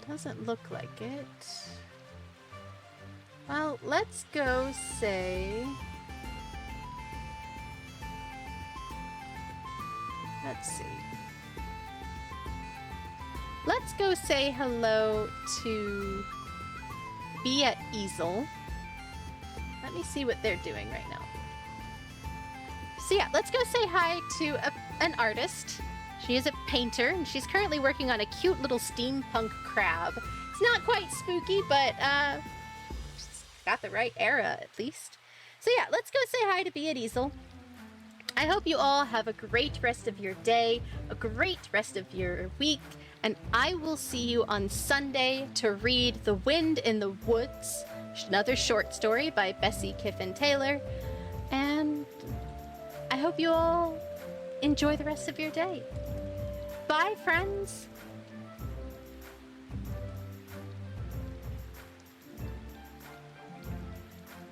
Doesn't look like it. Well, let's go say... Let's see. Let's go say hello to Be at Easel. Let me see what they're doing right now. So yeah, let's go say hi to an artist. She is a painter, and she's currently working on a cute little steampunk crab. It's not quite spooky, but it's got the right era at least. So yeah, let's go say hi to Be at Easel. I hope you all have a great rest of your day, a great rest of your week, and I will see you on Sunday to read The Wind in the Woods, another short story by Bessie Kyffin-Taylor, and I hope you all enjoy the rest of your day. Bye, friends!